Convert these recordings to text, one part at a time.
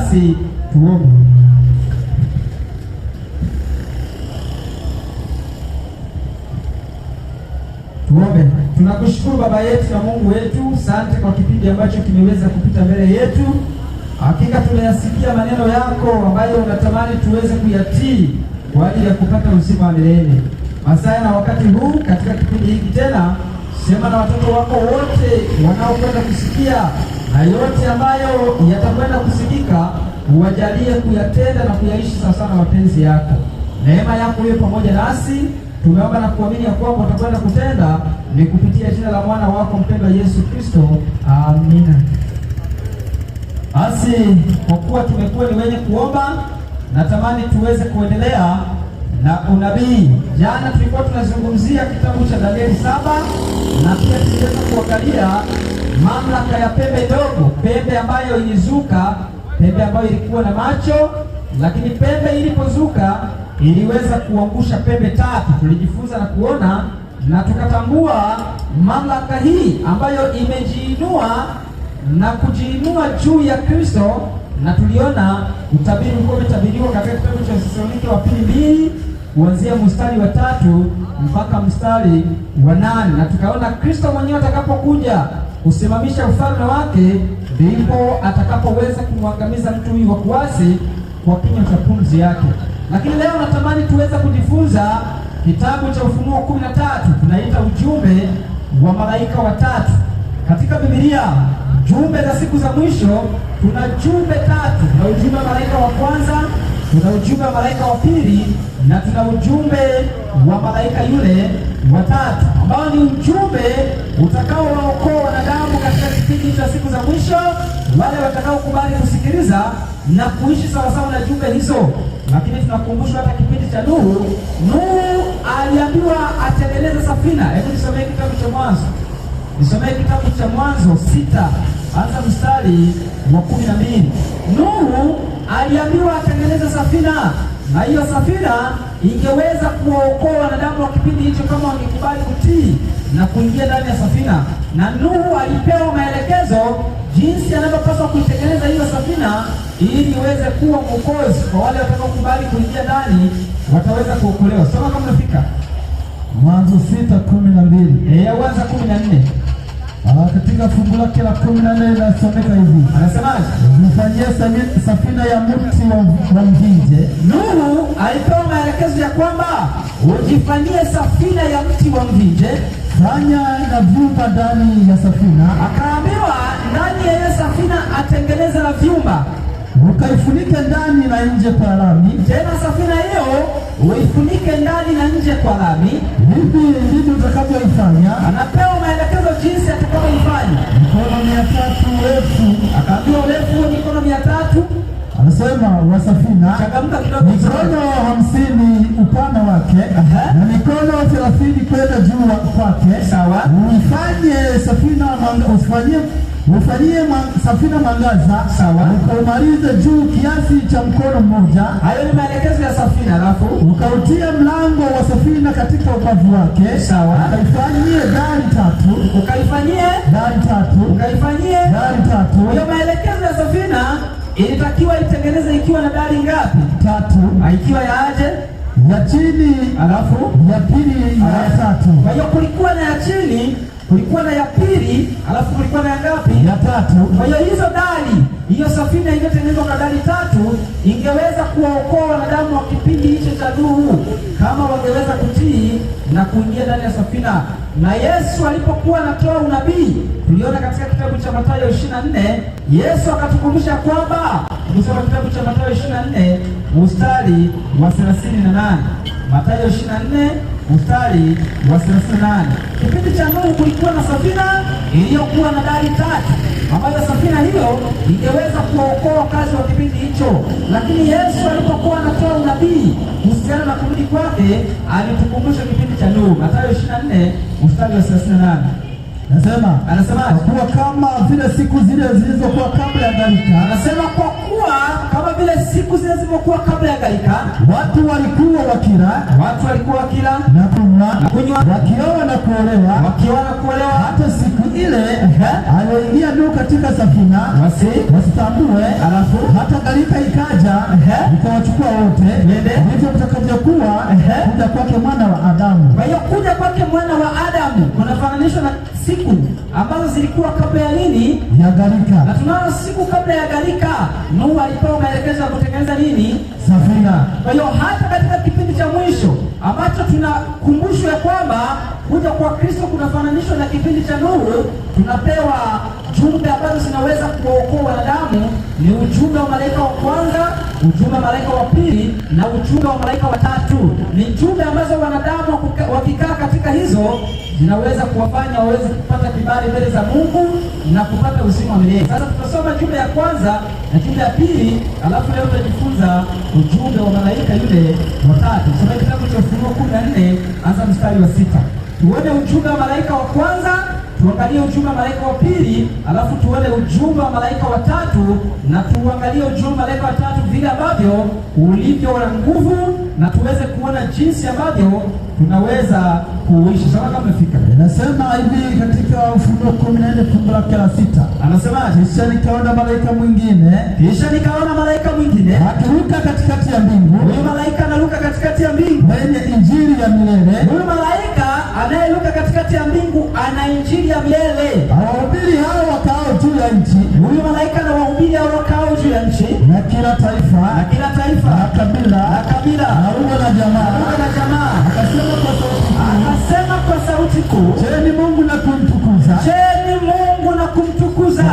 Basi tuombe. Tuombe. Tunakushukuru Baba yetu na Mungu wetu, asante kwa kipindi ambacho kimeweza kupita mbele yetu. Hakika tumeyasikia maneno yako ambayo unatamani tuweze kuyatii kwa ajili ya kupata uzima wa milele. Masaa na wakati huu katika kipindi hiki tena, sema na watoto wako wote wanaokwenda kusikia na yote ambayo yatakwenda kusikika, uwajalie kuyatenda na kuyaishi sawasawa na mapenzi yako. Neema yako iwe pamoja nasi. Tumeomba na kuamini ya kwamba utakwenda kutenda, ni kupitia jina la mwana wako mpendwa Yesu Kristo. Amina. Basi kwa kuwa tumekuwa ni wenye kuomba, natamani tuweze kuendelea na unabii. Jana tulikuwa tunazungumzia kitabu cha Danieli 7 na pia tuliweza kuangalia mamlaka ya pembe ndogo, pembe ambayo ilizuka, pembe ambayo ilikuwa na macho, lakini pembe ilipozuka iliweza kuangusha pembe tatu. Tulijifunza na kuona na tukatambua mamlaka hii ambayo imejiinua na kujiinua juu ya Kristo, na tuliona utabiri ulikuwa umetabiriwa katika kitabu cha Wathesalonike wa pili 2 kuanzia mstari wa 3 mpaka mstari wa 8, na tukaona Kristo mwenyewe atakapokuja kusimamisha ufalme wake ndipo atakapoweza kumwangamiza mtu huyu wa kuasi kwa kinywa cha pumzi yake. Lakini leo natamani tuweze kujifunza kitabu cha Ufunuo 13, tunaita ujumbe wa malaika watatu. Katika Biblia jumbe za siku za mwisho tuna jumbe tatu. Tuna ujumbe wa malaika wa kwanza, tuna ujumbe wa malaika wa pili, na tuna ujumbe wa malaika yule wa tatu, ambao ni ujumbe utakaowaokoa wanadamu katika kipindi cha siku za mwisho, wale watakaokubali kusikiliza na kuishi sawasawa na jumbe hizo. Lakini tunakumbushwa hata kipindi cha Nuhu. Nuhu aliambiwa atengeneze safina. Hebu nisomee kitabu cha Mwanzo. Nisomee kitabu cha Mwanzo 6, anza mstari wa 12. Nuhu aliambiwa atengeneze safina, na hiyo safina ingeweza kuwaokoa wanadamu wa kipindi hicho kama wangekubali kutii na kuingia ndani ya safina. Na Nuhu alipewa maelekezo jinsi anavyopaswa kuitengeneza hiyo safina ili iweze kuwa mwokozi kwa wale watakaokubali kuingia ndani, wataweza kuokolewa. Soma kama unafika. Mwanzo 6:12. Anza 14. Katika fungu lake la 14 inasomeka hivi. Anasemaje? Mfanyie safina ya mti wa mvinje. Nuhu alipewa maelekezo ya kwamba ujifanyie safina ya mti wa mvinje. Fanya na vyumba ndani ya safina. Akaambiwa ndani ya ile safina atengeneze na vyumba, ukaifunike ndani na nje kwa lami. Tena safina hiyo uifunike ndani na nje kwa lami. Hivi ndivyo utakavyoifanya. Anapewa maelekezo jinsi atakavyoifanya. Mikono 300 urefu. Akaambiwa urefu wa mikono 300. Anasema wa safina. Changamka kidogo. Mikono 50 upana wake, na mikono 30 kwenda juu kwake. Sawa. Ufanyie safina ufanyie safina mwangaza. Sawa. Ukaumalize juu kiasi cha mkono mmoja. Hayo ni maelekezo ya safina. Alafu ukautie mlango wa safina katika ubavu wake. Sawa. Ukaifanyie dari 3. Ukaifanyie dari 3. Ukaifanyie dari 3. Hiyo maelekezo ya safina ilitakiwa itengeneze ikiwa na dari ngapi? 3. Ikiwa ya aje? Ya chini, alafu ya pili, ya 3. Kwa hiyo kulikuwa na ya chini, kulikuwa na ya pili, alafu kulikuwa na ya ngapi? Ya 3. Kwa hiyo hizo dari, hiyo safina iliyotengenezwa kwa dari 3 ingeweza kuwaokoa wanadamu wa kipindi hicho cha Nuhu kama wangeweza kutii na kuingia ndani ya safina. Na Yesu alipokuwa anatoa unabii, tuliona katika kitabu cha Mathayo 24, Yesu akatukumbusha kwamba, tukisoma kitabu cha Mathayo 24 mstari wa 38. Mathayo 24 mstari wa 38. Kipindi cha Nuhu kulikuwa na safina iliyokuwa na dari 3, ambayo safina hiyo ingeweza kuokoa wakazi wa kipindi hicho. Lakini Yesu alipokuwa anatoa unabii kuhusiana na kurudi kwake, alitukumbusha kipindi cha Nuhu. Mathayo 24 mstari wa 38. Anasema kwa kuwa kama vile siku zile zilizokuwa kabla ya gharika. Anasema kwa kuwa kama vile siku zile zilivyokuwa kabla ya gharika, watu walikuwa wakila na kunywa, wakioa na kuolewa, hata siku ile aliyoingia Nuhu katika safina wasitambue. Alafu hata gharika ikaja ikawachukua wote. Ndivyo kutakavyokuwa kuja kwake mwana wa Adamu. Kwa hiyo kuja kwake mwana wa Adamu kunafananishwa na siku ambazo zilikuwa kabla ya nini? Ya gharika. Na tunaona siku kabla ya gharika Nuhu alipewa maelekezo ya kutengeneza nini? Safina. Kwa hiyo hata katika kipindi cha mwisho ambacho tunakumbushwa kwamba kuja kwa Kristo kunafananishwa na kipindi cha Nuhu, tunapewa jumbe ambazo zinaweza kuokoa wanadamu. Ni ujumbe wa malaika wa kwanza, ujumbe wa malaika wa pili na ujumbe wa malaika wa tatu. Ni jumbe ambazo wanadamu wakikaa katika hizo zinaweza kuwafanya waweze kupata kibali mbele za Mungu na kupata uzima wa milele. Sasa tutasoma jumbe ya kwanza na jumbe ya pili, alafu leo tutajifunza ujumbe wa malaika yule wa tatu. Soma kitabu cha Ufunuo 14 anza mstari wa 6. Tuone ujumbe wa malaika wa kwanza, tuangalie ujumbe wa malaika wa pili, alafu tuone ujumbe wa malaika wa tatu, na tuangalie ujumbe wa malaika wa tatu vile ambavyo ulivyo na nguvu, na tuweze kuona jinsi ambavyo tunaweza kuishi. Sasa kama umefika, inasema hivi katika Ufunuo 14 fungu lake la 6. Anasema, kisha nikaona malaika mwingine akiruka katikati ya mbingu. Huyu malaika anaruka katikati ya mbingu mwenye injili ya milele. Huyu malaika anayeruka katikati ya mbingu ana injili ya milele. Awahubiri hao wakao juu ya nchi. Huyu malaika anawahubiri hao wakao juu ya nchi, na kila taifa na kabila na lugha na jamaa. Akasema kwa sauti kuu, Cheni Mungu na kumtukuza,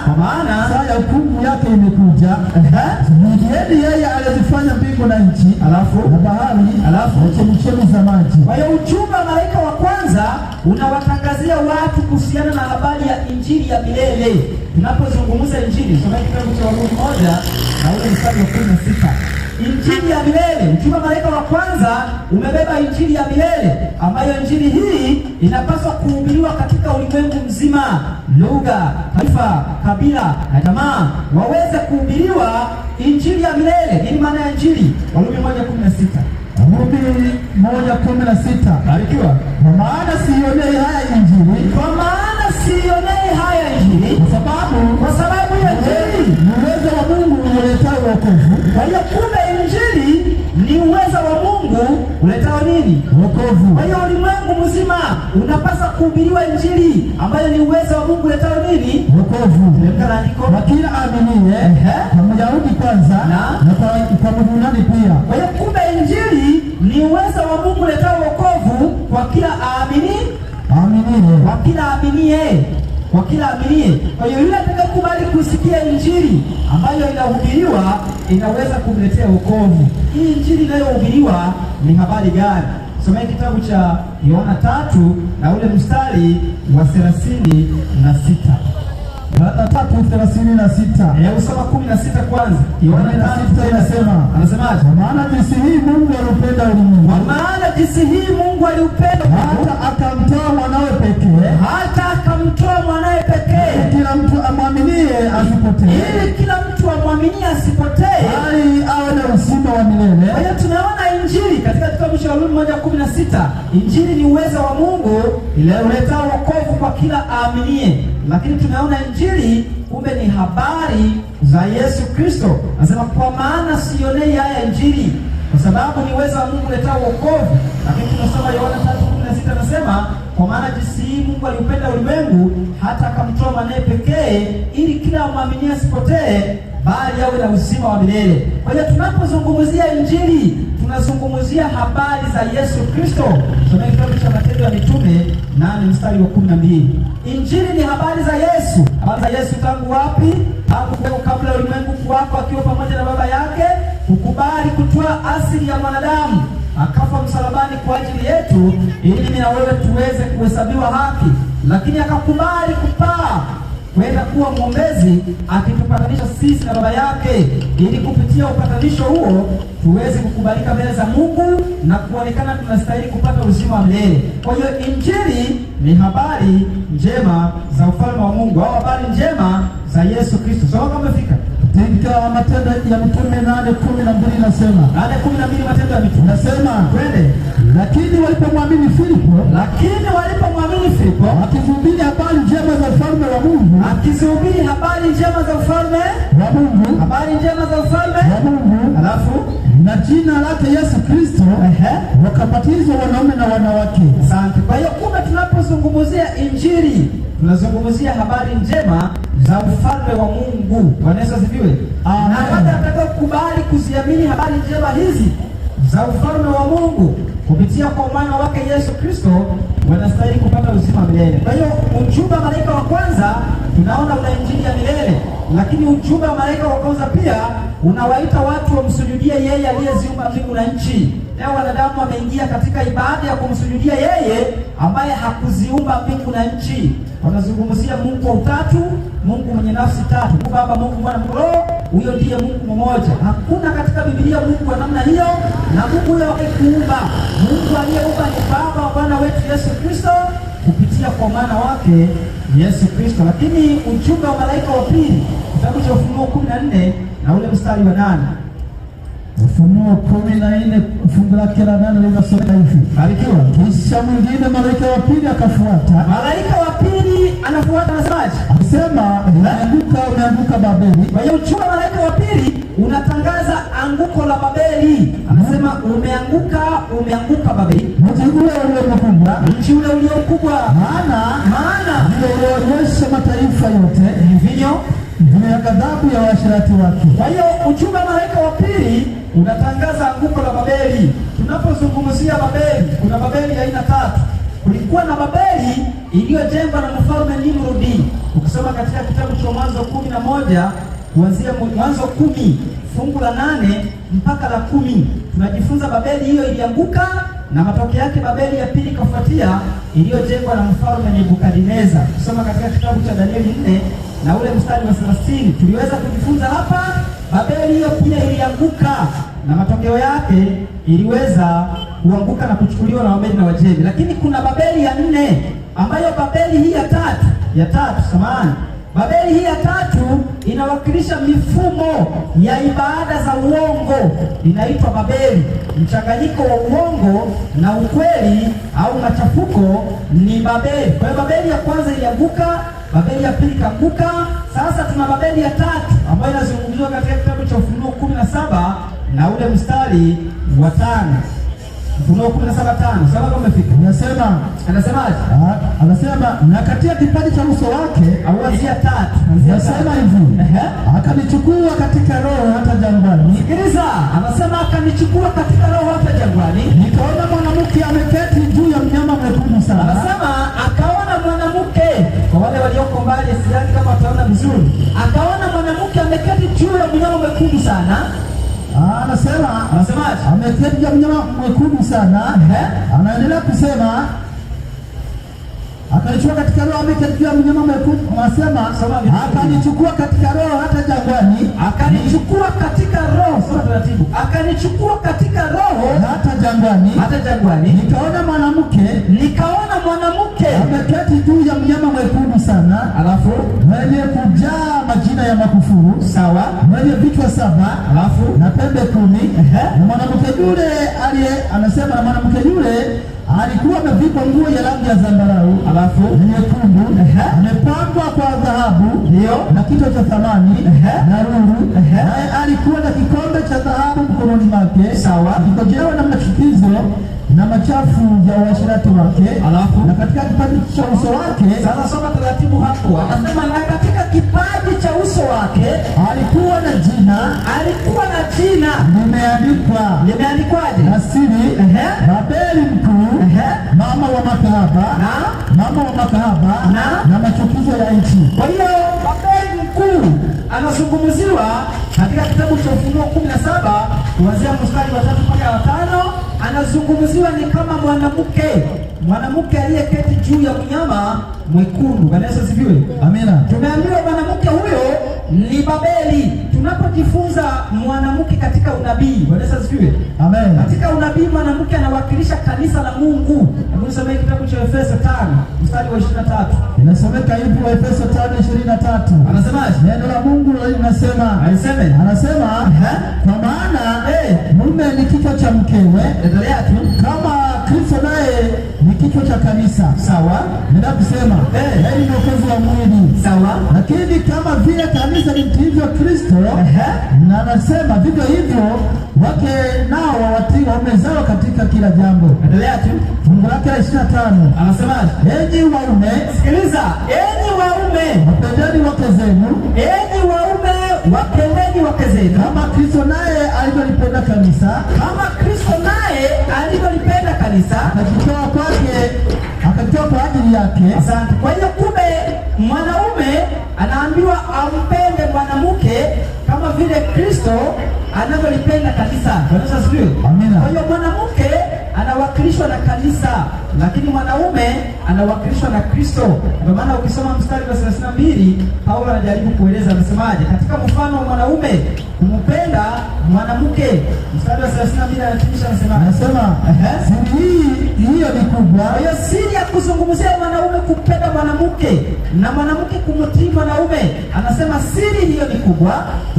kwa maana saa ya hukumu yake imekuja. Mwigieni yeye aliyezifanya mbingu na nchi, na bahari, na chemchemi za maji. Kwa hiyo ujumbe wa malaika wa kwanza unawatangazia watu kuhusiana na habari ya injili ya milele. Tunapozungumza injili, soma kitabu cha Warumi 1 na ule mstari wa 16. Injili ya milele, ujumbe wa malaika wa kwanza umebeba injili ya milele, ambayo injili hii inapaswa kuhubiriwa katika ulimwengu mzima. Lugha, taifa, kabila na jamaa waweze kuhubiriwa injili ya milele. Nini maana ya injili? Warumi 1:16. Warumi 1:16. Barikiwa. Kwa maana siionei haya injili, kwa sababu ya injili ni uwezo wa Mungu uletao wokovu. Kwa hiyo kumbe injili ni uwezo wa Mungu uletao nini? Wokovu. Kwa hiyo ulimwengu mzima unapaswa kuhubiriwa injili ambayo ni uwezo wa Mungu uletao nini? Wokovu. Kwa kila aaminie, kwa Myahudi kwanza na kwa Myunani pia. Kwa hiyo kumbe injili ni uwezo wa Mungu uletao wokovu kwa kila kwa kila aaminie. Kwa hiyo yule atakayekubali kusikia injili ambayo inahubiriwa inaweza kumletea wokovu. Hii injili inayohubiriwa ni habari gani? Someni kitabu cha Yohana 3 na ule mstari wa 36. Yohana 3:36. Usoma 16 kwanza. Yohana 3 inasema, anasemaje? Kwa maana jinsi hii Mungu aliupenda ulimwengu, hata akamtoa mwanawe pekee, kila mtu amwaminie asipotee, bali awe na uzima wa milele. Kwa hiyo tunaona injili katika kitabu cha Warumi 1:16. Injili ni uwezo wa Mungu uletao wokovu kwa kila aaminie. Lakini tunaona injili kumbe ni habari za Yesu Kristo. Anasema kwa maana sionei haya injili, kwa sababu ni uwezo wa Mungu uletao wokovu. Lakini tunasoma Yohana 3:16 anasema, kwa maana jinsi hii Mungu aliupenda ulimwengu hata akamtoa mwanae pekee, ili kila amwaminie asipotee, bali awe na uzima wa milele. Kwa hiyo tunapozungumzia injili tunazungumzia habari za Yesu Kristo. Soma kitabu cha Matendo ya Mitume 8 mstari wa 12. Injili ni habari za Yesu. Habari za Yesu tangu wapi? Tangu kabla ulimwengu kuwako, akiwa pamoja na Baba yake, kukubali kutoa asili ya mwanadamu, akafa msalabani kwa ajili yetu, ili mimi na wewe tuweze kuhesabiwa haki. Lakini akakubali kupaa kwenda kuwa mwombezi, akitupatanisha sisi na Baba yake, ili kupitia upatanisho huo tuweze kukubalika mbele za Mungu na kuonekana tunastahili kupata uzima wa milele. Kwa hiyo injili ni habari njema za ufalme wa Mungu, au habari njema za Yesu Kristo. Sawa kama umefika? katika Matendo ya Mitume 8:12 nasema 8:12 Matendo ya Mitume nasema twende. lakini walipomwamini Filipo akizihubiri habari njema za ufalme wa Mungu, habari njema za ufalme wa Mungu, alafu na jina lake Yesu Kristo, wakabatizwa wanaume na wanawake. Asante. Kwa hiyo kumbe tunapozungumzia injili tunazungumzia habari njema za ufalme wa Mungu. Bwana Yesu asifiwe. Na wale watakaokubali kuziamini habari njema hizi za ufalme wa Mungu kupitia kwa mwana wake Yesu Kristo wanastahili kupata uzima milele. Kwa hiyo ujumbe wa malaika wa kwanza tunaona una injili ya milele, lakini ujumbe wa malaika wa kwanza pia unawaita watu wamsujudie yeye aliyeziumba mbingu na nchi. Leo wanadamu wameingia katika ibada ya kumsujudia yeye ambaye hakuziumba mbingu na nchi. Wanazungumzia Mungu wa utatu, Mungu mwenye nafsi tatu, Mungu Baba, Mungu Mwana, Mungu Roho. Huyo ndiye Mungu mmoja. Hakuna katika Biblia Mungu wa namna hiyo, na Mungu huyo hakuumba. Mungu aliyeumba ni Baba wa Bwana wetu Yesu Kristo kupitia kwa mwana wake Yesu Kristo. Lakini ujumbe wa malaika wa pili, kitabu cha Ufunuo 14 na ule mstari wa 8. Ufunuo 14 fungu lake la 8 linasema hivi: barikiwa. Kisha mwingine malaika wa pili akafuata. Malaika wa pili anafuata, anasemaje? Akisema, umeanguka Babeli. Kwa hiyo ujumbe wa malaika wa pili unatangaza anguko la Babeli. Anasema umeanguka Babeli, mji ule ulio mkubwa, maana ndio ulionyesha mataifa yote vinyo ya ghadhabu ya waasherati wake. Kwa hiyo ujumbe wa malaika wa pili unatangaza anguko la Babeli. Tunapozungumzia Babeli, kuna Babeli aina tatu. Kulikuwa na Babeli iliyojengwa na mfalme Nimrodi. Ukisoma katika kitabu cha Mwanzo 11 kuanzia Mwanzo 10 fungu la 8 mpaka la 10, tunajifunza Babeli hiyo ilianguka, na matokeo yake Babeli ya pili ikafuatia iliyojengwa na mfalme Nebukadneza. Ukisoma katika kitabu cha Danieli 4 na ule mstari wa 30, tuliweza kujifunza hapa Babeli hiyo pia ilianguka, na matokeo yake iliweza kuanguka na kuchukuliwa na Wamedi na Wajemi. Lakini kuna Babeli ya 4 ambayo Babeli hii ya tatu Babeli hii ya tatu inawakilisha mifumo ya ibada za uongo. Inaitwa Babeli. Mchanganyiko wa uongo na ukweli au machafuko ni Babeli. Kwa hiyo Babeli ya kwanza ilianguka, Babeli ya pili kaanguka. Sasa tuna Babeli ya tatu ambayo inazungumziwa katika kitabu cha Ufunuo 17 na ule mstari wa 5. Ufunuo 17:5. Sawa, kama umefika. Anasemaje? Anasema na katika kipaji cha uso wake, auanzia 3. Anasema hivi, akanichukua katika roho hata jangwani. Sikiliza, anasema akanichukua katika roho hata jangwani. Nikaona mwanamke ameketi juu ya mnyama mwekundu sana. Anasema akaona mwanamke, kwa wale walioko mbali sidhani kama wataona vizuri. Akaona mwanamke ameketi juu ya mnyama mwekundu sana. Anasemaje? Ameketi juu ya mnyama mwekundu sana. Anaendelea kusema akanichukua katika roho, ameketi juu ya mnyama mwekundu. Anasema akanichukua katika roho hata jangwani. Akanichukua katika roho, sio taratibu. Akanichukua katika roho hata jangwani. Nikaona mwanamke ameketi juu ya mnyama mwekundu sana, alafu mwenye kujaa majina ya makufuru, sawa, mwenye vichwa 7, alafu na pembe 10. Na mwanamke yule alikuwa amevikwa nguo ya rangi ya zambarau, alafu nyekundu, amepambwa kwa dhahabu, ndio, na kito cha thamani na lulu. Naye alikuwa na kikombe cha dhahabu mkononi mwake, sawa, kikojewa na machukizo na machafu ya uasherati wake, alafu na katika kipaji cha uso wake. Sasa soma taratibu hapo. Anasema na katika kipaji cha uso wake alikuwa na jina limeandikwaje? Asili, Babeli mkuu, mama wa makahaba na machukizo ya nchi. Kwa hiyo Babeli mkuu anazungumziwa katika kitabu cha Ufunuo 17 kuanzia mstari wa 3 mpaka wa 5. Anazungumziwa ni kama mwanamke aliyeketi juu ya mnyama mwekundu. Bwana Yesu asifiwe. Amina. Tumeambiwa mwanamke huyo ni Babeli. tunapojifunza mwanamke katika unabii, Bwana asifiwe. Amen. Katika unabii mwanamke anawakilisha kanisa la Mungu. Hebu nisomee kitabu cha Efeso 5 mstari wa 23. Inasomeka hivi, wa Efeso 5:23. Anasemaje? Neno la Mungu linasema, anasema kwa maana mume ni kichwa cha mkewe, endelea tu, kama Kristo naye ni kichwa cha kanisa. Sawa. Nenda kusema yeye ni mwokozi wa mwili. Sawa. Lakini kama vile kanisa limtiivyo Kristo, na anasema vivyo hivyo wake nao watii waume zao katika kila jambo. Endelea tu. Fungu lake la 25. Anasemaje? Enyi waume, sikiliza, enyi waume wapendeni wake zenu. Enyi waume wapendeni wake zenu kama Kristo naye alivyolipenda kanisa. Kama Kristo naye alivyolipenda kanisa, akajitoa kwake, akajitoa kwa ajili yake. Asante. Kwa hiyo kumbe mwanaume anaambiwa ampende mwanamke kama vile Kristo anavyolipenda kanisa. Bwana asifiwe. Amina. Kwa hiyo mwanamke anawakilishwa na kanisa, lakini mwanaume anawakilishwa na Kristo. Ndio maana ukisoma mstari wa 32 Paulo anajaribu kueleza, anasemaje? Katika mfano wa mwanaume kumpenda mwanamke. Mstari wa 32 anatumisha, anasema siri hiyo ni kubwa. Kwa hiyo siri ya kuzungumzia mwanaume kumpenda mwanamke na mwanamke kumtii mwanaume, anasema siri hiyo ni kubwa,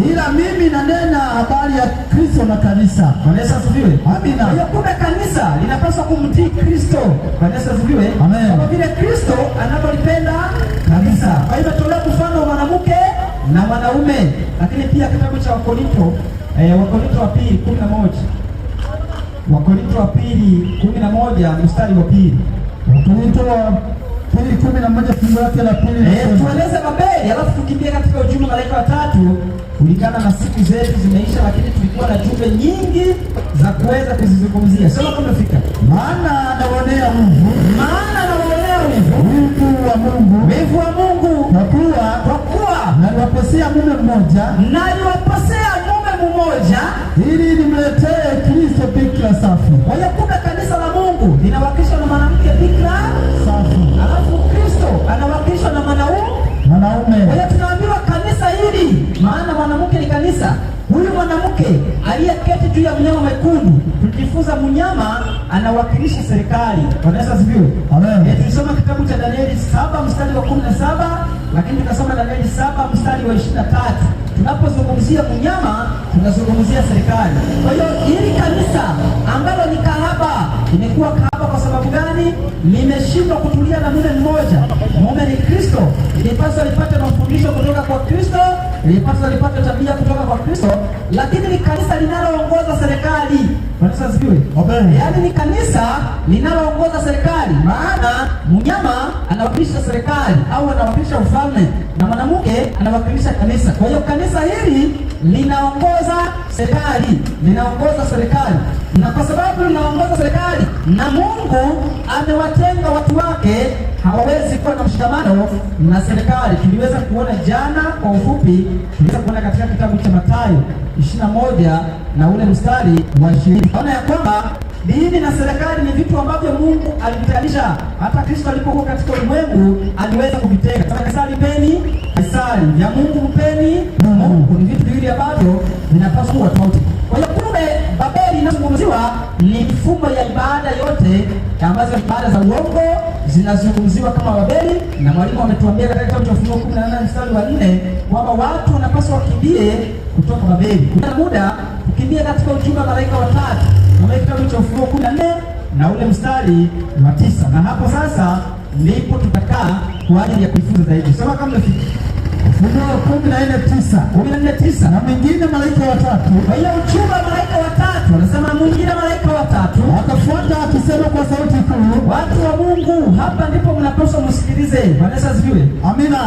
ila mimi nanena habari ya Kristo na kanisa. Bwana asifiwe. Amina. Kwa hiyo kumbe kanisa linapaswa kumtii Kristo. Bwana asifiwe. Amen. Kama vile Kristo anavyolipenda kanisa. Kwa hiyo tolea mfano wa mwanamke na mwanaume. Lakini pia kitabu cha Wakorinto wa pili 11. Wakorinto wa pili 11 mstari wa 2. Wakorinto wa pili 11 fungu lake la 2. Tueleze Babeli, alafu tukimbie katika ujumbe malaika watatu. Kulingana na siku zetu zimeisha, lakini tulikuwa na jumbe nyingi za kuweza kuzizungumzia. Sema kama umefika. Maana anaonea Mungu. Maana anaonea Mungu. Wivu wa Mungu. Wivu wa Mungu. Kwa kuwa naliwaposea mume mmoja. Naliwaposea mume mmoja. Ili nimletee Kristo bikira safi. Kwa hiyo kumbe kanisa la Mungu linawakilishwa na mwanamke bikira safi. Alafu Kristo anawakilishwa na mwanaume. Kwa hiyo tunaambiwa kanisa hili, maana mwanamke ni kanisa. Huyu mwanamke aliyeketi juu ya mnyama mwekundu, tukijifunza mnyama anawakilisha serikali. Bwana asifiwe. Amen. Tulisoma kitabu cha Danieli 7 mstari wa 17, lakini tukasoma Danieli 7 mstari wa 23. Tunapozungumzia mnyama tunazungumzia serikali. Kwa hiyo hili kanisa ambalo ni kahaba, imekuwa kahaba kwa sababu gani? Limeshindwa kutulia na mume mmoja. Mume ni Kristo. Ilipaswa lipate mafundisho kutoka kwa Kristo, ilipaswa lipate tabia kutoka kwa Kristo, lakini ni kanisa linaloongoza serikali. Bwana asifiwe. Yaani ni kanisa linaloongoza serikali, maana mnyama anawakilisha serikali au anawakilisha ufalme na mwanamke anawakilisha kanisa. Kwa hiyo kanisa hili linaongoza serikali, na kwa sababu linaongoza serikali na Mungu amewatenga watu wake, hawawezi kuwa na mshikamano na serikali. Tuliweza kuona jana kwa ufupi, tuliweza kuona katika kitabu cha Mathayo 21 na ule mstari wa 20. Tunaona ya kwamba dini na serikali ni vitu ambavyo Mungu alivitayarisha. Hata Kristo alipokuwa katika ulimwengu aliweza kuvitenga. Kaisari mpeni Kaisari, vya Mungu mpeni Mungu. Ni vitu viwili ambavyo vinapaswa kuwa tofauti. Kwa hiyo kumbe Babeli inazungumziwa ni mifumo ya ibada yote ambazo ibada za uongo zinazungumziwa kama Babeli, na mwalimu ametuambia katika kitabu cha Ufunuo 18 mstari wa 4 kwamba watu wanapaswa wakimbie kutoka Babeli. Kuna muda kukimbia katika ujumbe wa malaika watatu. Kuna kitabu cha Ufunuo 14 na ule mstari wa 9. Na hapo sasa ndipo tutakaa kwa ajili ya kujifunza zaidi. Sema kama umefika. Ufunuo 14:9. Na mwingine malaika watatu. Kwa hiyo ujumbe wa malaika watatu, anasema mwingine malaika watatu akafuata akisema kwa sauti kuu, watu wa Mungu, hapa ndipo mnapaswa msikilize. Bwana asifiwe. Amina.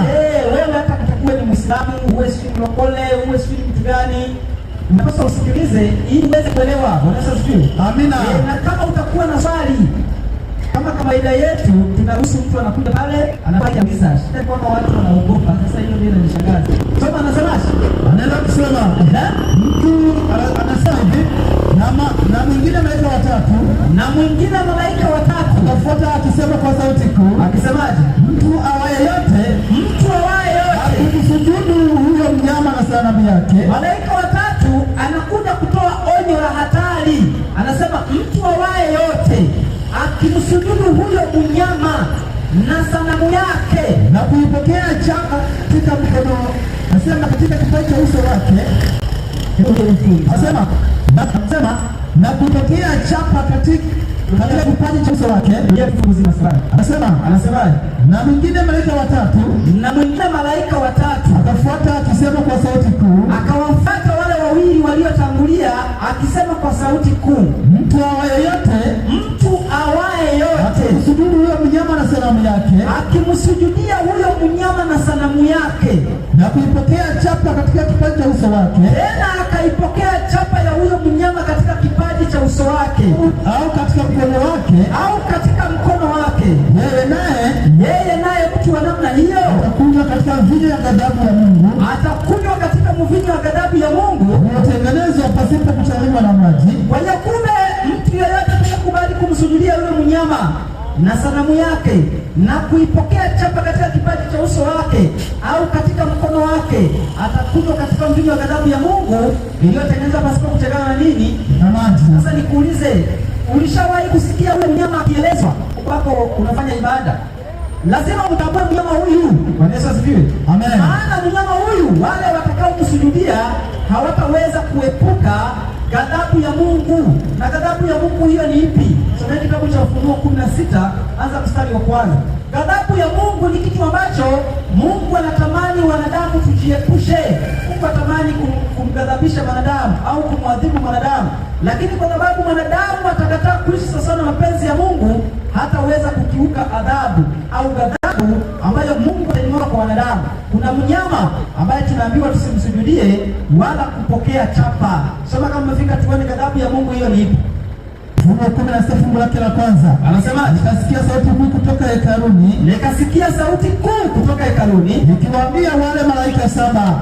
Wewe hata kutakuwa ni Muislamu, uwe si mlokole, uwe si mtu gani, unapaswa usikilize ili uweze kuelewa. Bwana asifiwe. Amina. Na kama utakuwa na swali, kama kawaida yetu tunaruhusu mtu anakuja pale anafanya research. Sasa kwamba watu wanaogopa, sasa hiyo ndio inanishangaza. Soma anasemaje? Anaenda kusema mtu anasema hivi, na mwingine malaika watatu, akafuata akisema kwa sauti kuu, akisemaje? Mtu awaye yote akimsujudu huyo mnyama na sanamu yake. huyo mnyama na sanamu yake na kuipokea chapa katika mkono, nasema katika kipaji cha uso wake, nasema na kuipokea chapa katika kipaji cha uso wake. Anasema na mwingine malaika watatu akafuata akisema kwa sauti kuu, akawafuata wale wawili waliotangulia akisema kwa sauti kuu, mtu awaye yote akimsujudia huyo mnyama na sanamu yake, na kuipokea chapa katika kipaji cha uso wake, tena akaipokea chapa ya huyo mnyama katika kipaji cha uso wake au katika mkono wake, yeye naye mtu wa namna hiyo atakunywa katika mvinyo ya ghadhabu ya Mungu, uliotengenezwa pasipo kuchanganywa na maji. Kwa hiyo kumbe mtu yeyote atakubali kumsujudia yule mnyama na sanamu yake na kuipokea chapa katika kipaji cha uso wake au katika mkono wake atakunywa katika mvinyo wa ghadhabu ya Mungu iliyotengenezwa pasipo kuchanganywa na nini? Na maji. Sasa nikuulize, ulishawahi kusikia yule mnyama akielezwa hapo unafanya ibada? Lazima utambue mnyama huyu. Bwana Yesu asifiwe. Amen. Maana mnyama huyu wale watakao kusujudia hawataweza kuepuka ghadhabu ya Mungu. Na ghadhabu ya Mungu hiyo ni ipi? Someni kitabu cha Ufunuo 16 anza mstari wa kwanza. Ghadhabu ya Mungu ni kitu ambacho Mungu anatamani wanadamu tujiepushe. Mungu anatamani kumghadhabisha wanadamu au kumwadhibu wanadamu, lakini kwa sababu wanadamu atakataa kuishi sasa na mapenzi ya Mungu, hataweza kukiuka adhabu au ghadhabu ambayo Mungu alimweka kwa wanadamu. Kuna mnyama ambaye tunaambiwa tusimsujudie wala kupokea chapa. Soma kama umefika tuone ghadhabu ya Mungu hiyo ni ipi. Ufunuo 16 fungu lake la kwanza. Anasema nikasikia sauti kuu kutoka hekaluni, nikiwaambia wale malaika saba,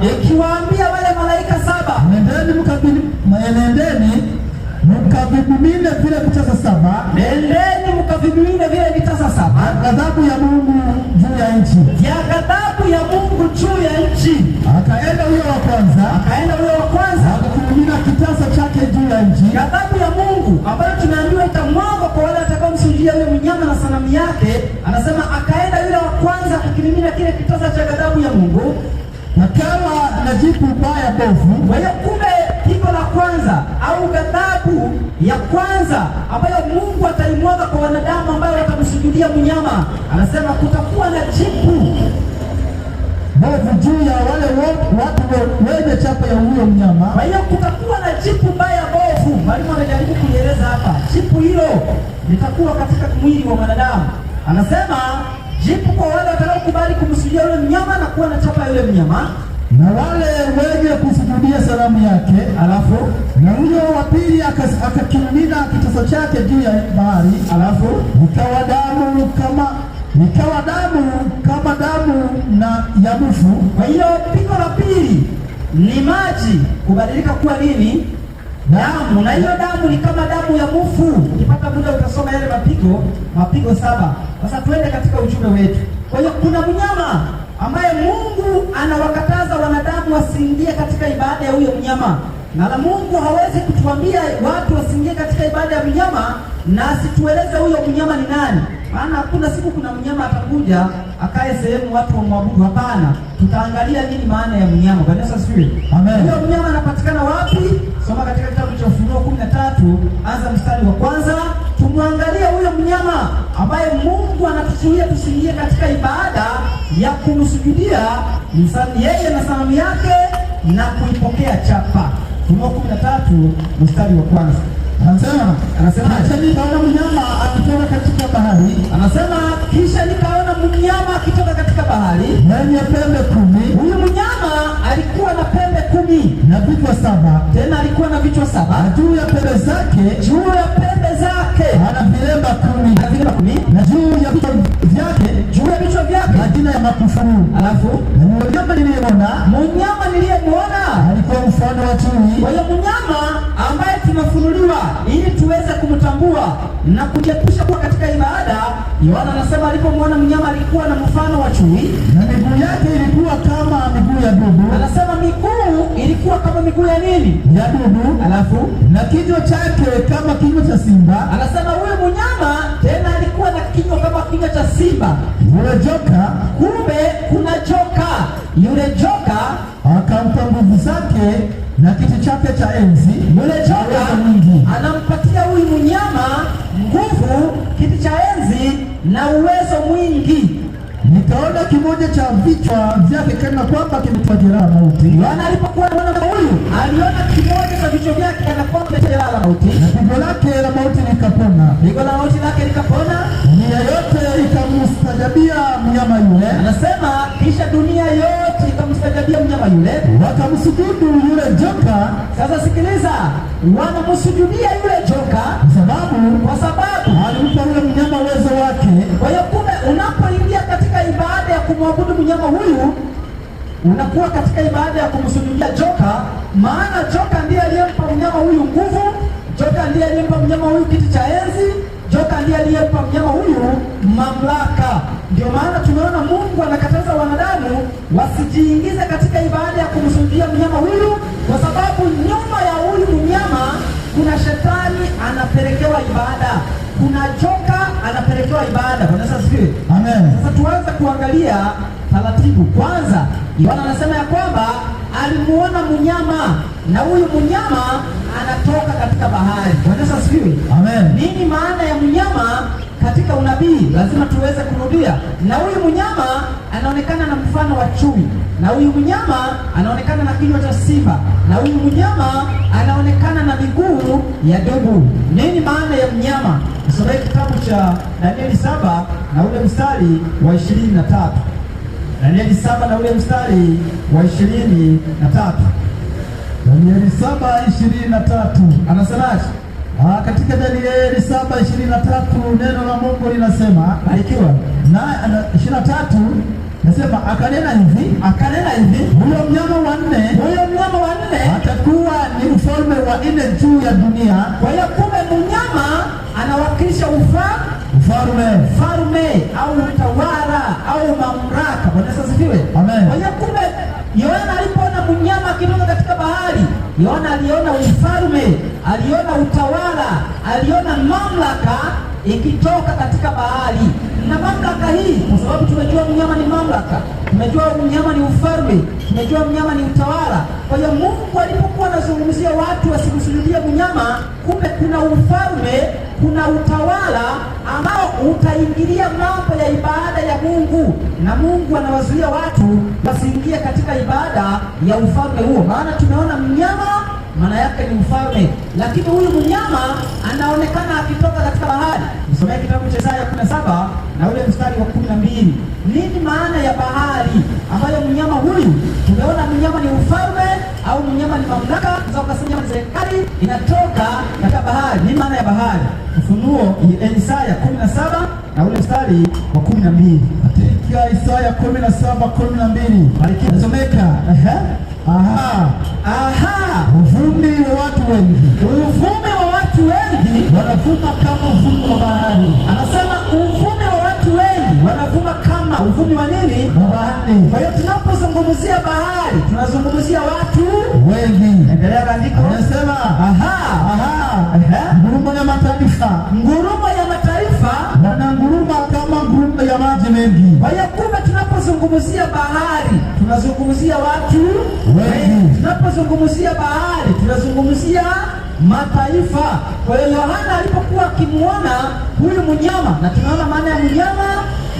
nendeni mkavimimine vile vitasa saba, ghadhabu ya Mungu juu ya nchi. Akaenda huyo wa kwanza, akakumimina kitasa chake juu ya nchi. Ghadhabu ya Mungu ambayo tunaambiwa itamwagwa kwa wale watakaomsujudia yule mnyama na sanamu yake. Anasema akaenda yule wa kwanza akimimina kile kitasa cha ghadhabu ya Mungu, nakawa na jipu baya bovu. Kwa hiyo kumbe pigo la kwanza au ghadhabu ya kwanza ambayo Mungu ataimwaga kwa wanadamu ambao watamsujudia mnyama, anasema kutakuwa na jipu bovu juu ya wale watu wenye chapa ya huyo mnyama. Kwa hiyo kutakuwa na jipu baya bovu. Mwalimu anajaribu kueleza hapa, jipu hilo litakuwa katika mwili wa mwanadamu. Anasema jipu kwa wale watakaokubali kumsujudia yule mnyama na kuwa na chapa ya yule mnyama, na wale wenye kusujudia sanamu yake. Alafu na huyo wa pili akakimimina kitasa chake juu ya bahari, alafu ikawa damu kama damu na ya mfu. Kwa hiyo pigo la pili ni maji kubadilika kuwa nini? Damu. Na hiyo damu ni kama damu ya mfu. Ukipata muda utasoma yale mapigo 7. Sasa tuende katika ujumbe wetu. Kwa hiyo kuna mnyama ambaye Mungu anawakataza wanadamu wasiingie katika ibada ya huyo mnyama, na Mungu hawezi kutuambia watu wasiingie katika ibada ya mnyama na asitueleze huyo mnyama ni nani. Maana hakuna siku kuna mnyama atakuja akae sehemu watu wamwabudu. Hapana, tutaangalia nini maana ya mnyama. Bwana Yesu asifiwe. Amen. Huyo mnyama anapatikana wapi? Soma katika kitabu cha Ufunuo 13 anza mstari wa kwanza. Tumwangalie huyo mnyama ambaye Mungu anatuzuia tusiingie katika ibada ya kumsujudia yeye na sanamu yake na kuipokea chapa. Ufunuo 13 mstari wa kwanza. Anasema kisha nikaona mnyama akitoka katika bahari. Anasema kisha nikaona mnyama akitoka katika bahari mwenye pembe 10. Huyu mnyama alikuwa na pembe 10 na vichwa 7. Tena alikuwa na vichwa 7. Na juu ya pembe zake ana vilemba 10. Na juu ya vichwa vyake majina ya makufuru. Alafu na mnyama niliyemwona alikuwa mfano wa chui. Kwa hiyo mnyama ambaye tunafunuliwa ili tuweze kumtambua na kujiepusha kuwa katika ibada. Yohana anasema alipomwona mnyama alikuwa na mfano wa chui, na miguu yake ilikuwa kama miguu ya dubu. Anasema miguu ilikuwa kama miguu ya nini? Ya dubu. Alafu na kinywa chake kama kinywa cha simba. Anasema huyu mnyama tena alikuwa na kinywa kinywa cha simba. Yule joka, kumbe kuna joka. Yule joka akampa nguvu zake na kiti chake cha enzi. Yule joka anampatia huyu mnyama nguvu, kiti cha enzi na uwezo mwingi. Nikaona kimoja cha vichwa vyake kana kwamba kimetoa jeraha mauti. Yohana alipokuwa anaona huyu, aliona kimoja cha vichwa vyake kana kwamba kimetoa jeraha mauti. Na pigo lake la mauti likapona. Pigo la mauti lake likapona. Dunia yote ikamstajabia mnyama yule. Anasema kisha dunia yote ikamstajabia mnyama yule. Wakamsujudu yule joka. Sasa sikiliza, wanamsujudia yule joka kwa sababu alimpa yule mnyama uwezo wake. Kwa hiyo kumbe unapoingia katika ibada ya kumwabudu mnyama huyu, unakuwa katika ibada ya kumsujudia joka, maana joka ndiye aliyempa mnyama huyu nguvu, joka ndiye aliyempa mnyama huyu kiti cha enzi, joka ndiye aliyempa mnyama huyu mamlaka. Ndio maana tumeona Mungu anakataza wanadamu wasijiingize katika ibada ya kumsujudia mnyama huyu, kwa sababu nyuma ya huyu mnyama kuna shetani anapelekewa ibada, kuna joka anapelekewa ibada. Bwana asifiwe. Amen. Sasa tuanze kuangalia taratibu. Kwanza, Yohana anasema ya kwamba alimuona mnyama na huyu mnyama anatoka katika bahari. Bwana asifiwe. Amen. Nini maana ya mnyama katika unabii? Lazima tuweze kurudia. Na huyu mnyama anaonekana na mfano wa chui, na huyu mnyama anaonekana na kinywa cha simba, na huyu mnyama anaonekana na miguu ya dubu. Nini maana ya mnyama? Nisomee kitabu cha Danieli 7 na ule mstari wa 23. Danieli 7 na ule mstari wa 23. Danieli 7:23 anasemaje? Katika Danieli 7:23 neno la Mungu linasema, barikiwa. Na 23 nasema akanena hivi, huyo mnyama wa nne atakuwa ni ufalme wa nne juu ya dunia. Kwa hiyo kumbe mnyama anawakilisha ufalme au utawala au mamlaka. Bwana asifiwe. Amen. Kwa hiyo kumbe Yohana alipoona mnyama akitoka katika bahari, Yohana aliona ufalme, aliona utawala, aliona mamlaka ikitoka katika bahari. Na mamlaka hii, kwa sababu tumejua mnyama ni mamlaka, tumejua mnyama ni ufalme, tumejua mnyama ni utawala. Kwa hiyo Mungu alipokuwa anazungumzia watu wasimsujudie mnyama, kumbe kuna ufalme, kuna utawala ambao utaingilia mambo ya ibada ya Mungu, na Mungu anawazuia watu wasiingie katika ibada ya ufalme huo. Maana tumeona mnyama maana yake ni ufalme, lakini huyu mnyama anaonekana akitoka katika bahari. Msomee kitabu cha Isaya 17 na ule mstari wa 12. Nini maana ya bahari ambayo mnyama huyu? Tumeona mnyama ni ufalme au mnyama ni mamlaka, za ukasema ni serikali inatoka katika bahari. Nini maana ya bahari? Ufunuo Isaya 17 na ule mstari wa 12. Katika Isaya 17:12 nasomeka, uvumi wa watu wengi wanavuma kama uvumi wa bahari. Anasema uvumi wa watu wengi wanavuma kama uvumi wa nini? Wa bahari. Kwa hiyo tunapozungumzia bahari tunazungumzia watu wengi. Endelea andiko. Anasema ngurumo ya mataifa wananguruma kama ngurumo ya maji mengi. Kwa hiyo kumbe tunapozungumzia bahari tunazungumzia watu wengi. Tunapozungumzia bahari tunazungumzia mataifa. Kwa hiyo Yohana alipokuwa akimuona huyu mnyama, na tunaona maana ya mnyama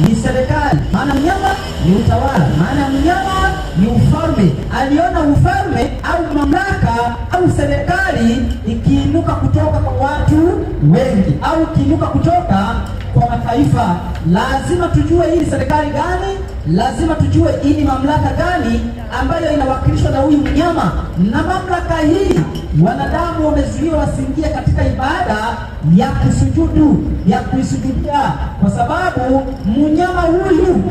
ni serikali, maana mnyama ni utawala, maana ya mnyama ni ufalme. Aliona ufalme au mamlaka au serikali ikiinuka kutoka kwa watu wengi au ikiinuka kutoka kwa mataifa. Lazima tujue hii ni serikali gani, lazima tujue hii ni mamlaka gani ambayo inawakilishwa na huyu mnyama. Na mamlaka hii wanadamu wamezuiwa wasiingie katika ibada ya kusujudu, ya kuisujudia, kwa sababu mnyama huyu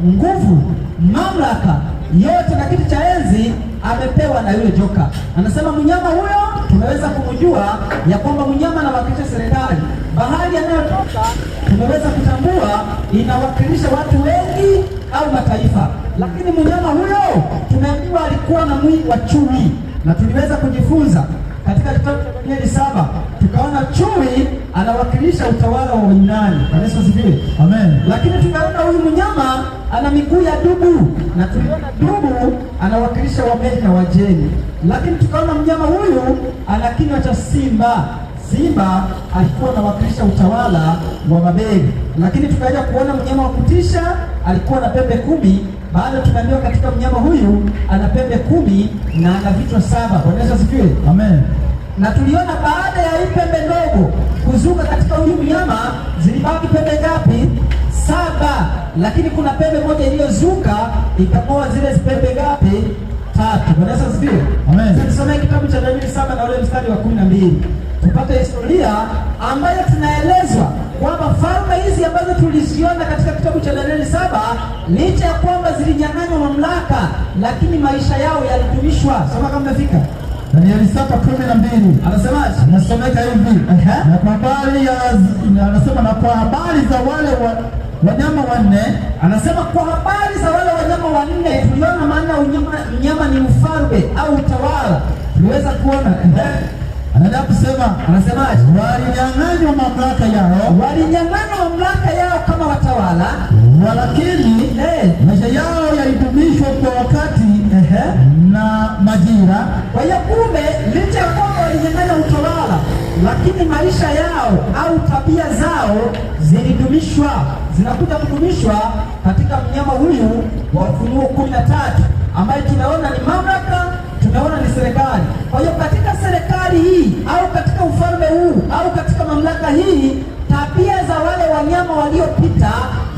nguvu, mamlaka yote na kiti cha enzi amepewa na yule joka. Anasema mnyama huyo tumeweza kumjua ya kwamba mnyama anawakilisha serikali. Bahari anayotoka tumeweza kutambua inawakilisha watu wengi au mataifa, lakini mnyama huyo tumeambiwa alikuwa na mwili wa chui, na tuliweza kujifunza katika katika kitabu cha Danieli 7 tukaona chui anawakilisha utawala wa Yunani. Yesu asifiwe. Amen. Lakini tukaona huyu mnyama ana miguu ya dubu, na tuliona dubu anawakilisha Wamedi na Wajemi. Lakini tukaona mnyama huyu ana kinywa cha simba. Simba alikuwa anawakilisha utawala wa Babeli. Lakini tukaja kuona mnyama wa kutisha alikuwa na pembe 10. Baada tukaambiwa katika mnyama huyu ana pembe 10 na ana vichwa 7. Bwana Yesu asifiwe. Amen. Na tuliona baada ya hii pembe ndogo kuzuka katika huyu mnyama zilibaki pembe ngapi? 7. Lakini kuna pembe moja iliyozuka ikang'oa zile pembe ngapi? 3. Bwana Yesu asifiwe. Amen. Sasa tusome kitabu cha Danieli 7 na ule mstari wa 12. Tupate historia ambayo tunaelezwa kwamba falme hizi ambazo tuliziona katika kitabu cha Danieli 7, licha ya kwamba zilinyang'anywa mamlaka, lakini maisha yao yalidumishwa. Soma kama umefika. Danieli 7:12 anasemaje? Nasomeka hivi. Na kwa habari ya anasema na kwa habari za wale wanyama wanne, anasema kwa habari za wale wanyama wanne tuliona maana mnyama ni ufalme au utawala. Tuliweza kuona anaenda kusema, anasemaje? Walinyang'anywa mamlaka yao kama watawala, walakini maisha yao yalidumishwa kwa wakati na majira. Kwa hiyo kumbe, licha ya kwamba walinyang'anywa utawala, lakini maisha yao au tabia zao zilidumishwa, zinakuja kudumishwa katika mnyama huyu wa Ufunuo 13 ambaye tunaona ni mamlaka, tunaona ni serikali. Kwa hiyo katika serikali hii au katika ufalme huu au katika mamlaka hii, tabia za wale wanyama waliopita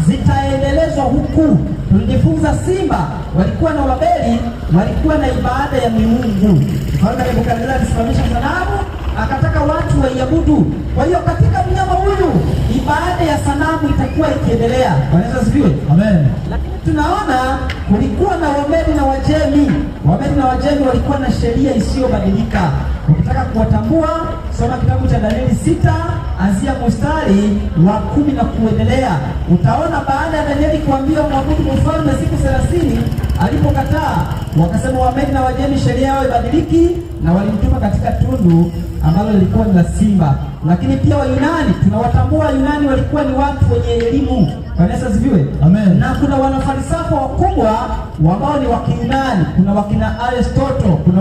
zitaendelezwa huku. Tulijifunza simba walikuwa na Babeli, walikuwa na ibada ya miungu. Mfalme Nebukadneza alisimamisha sanamu, akataka watu waiabudu. Kwa hiyo katika mnyama huyu ibada ya sanamu itakuwa ikiendelea. Bwana Yesu asifiwe. Amen. Lakini tunaona kulikuwa na Wamedi na Wajemi. Wamedi na Wajemi walikuwa na sheria isiyobadilika. Ukitaka kuwatambua, soma kitabu cha Danieli 6 anzia mstari wa 10 na kuendelea. Utaona baada ya Danieli kuambia mwabudu mfalme siku 30, alipokataa wakasema Wamedi na Wajemi sheria yao ibadiliki, na walimtuma katika tundu ambalo lilikuwa ni la simba. Lakini pia Wayunani tunawatambua, Wayunani walikuwa ni watu wenye elimu. Bwana Yesu asifiwe. Amen. Na kuna wanafalsafa wakubwa ambao ni wa Kiyunani. Kuna wakina Aristotle, kuna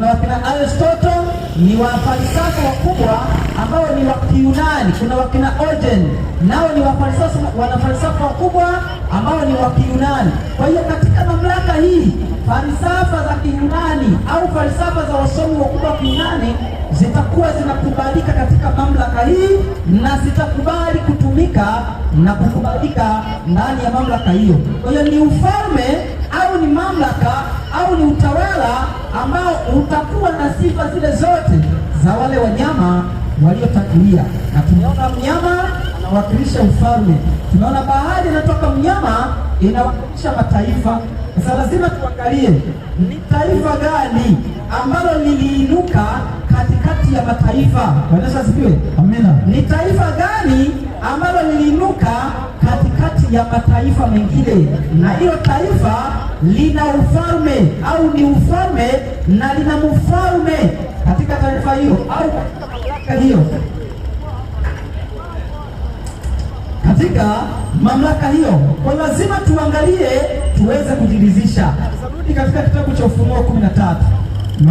wakina Aristotle ni wafalsafa wakubwa ambao ni wa Kiyunani. Kuna wakina Origen, nao ni wanafalsafa wakubwa ambao ni wa Kiyunani. Kwa hiyo katika mamlaka hii, falsafa za Kiyunani au falsafa za wasomi wakubwa wa Kiyunani zitakuwa zinakubalika katika mamlaka hii na zitakubali kutumika na kukubalika ndani ya mamlaka hiyo. Kwa hiyo ni ufalme au ni mamlaka au ni utawala ambao utakuwa na sifa zile zote za wale wanyama waliotangulia. Na tumeona mnyama anawakilisha ufalme, tumeona bahari inatoka mnyama inawakilisha mataifa. Sasa lazima tuangalie ni taifa gani ambalo liliinuka katikati ya mataifa. Bwana Yesu asifiwe. Amina. Ni taifa gani ambalo liliinuka katikati ya mataifa mengine, na hilo taifa lina ufalme au ni ufalme na lina mfalme katika taifa hilo au katika mamlaka hiyo, katika mamlaka hiyo. Kwa lazima tuangalie tuweze kujiridhisha. Rudi katika kitabu cha Ufunuo 13.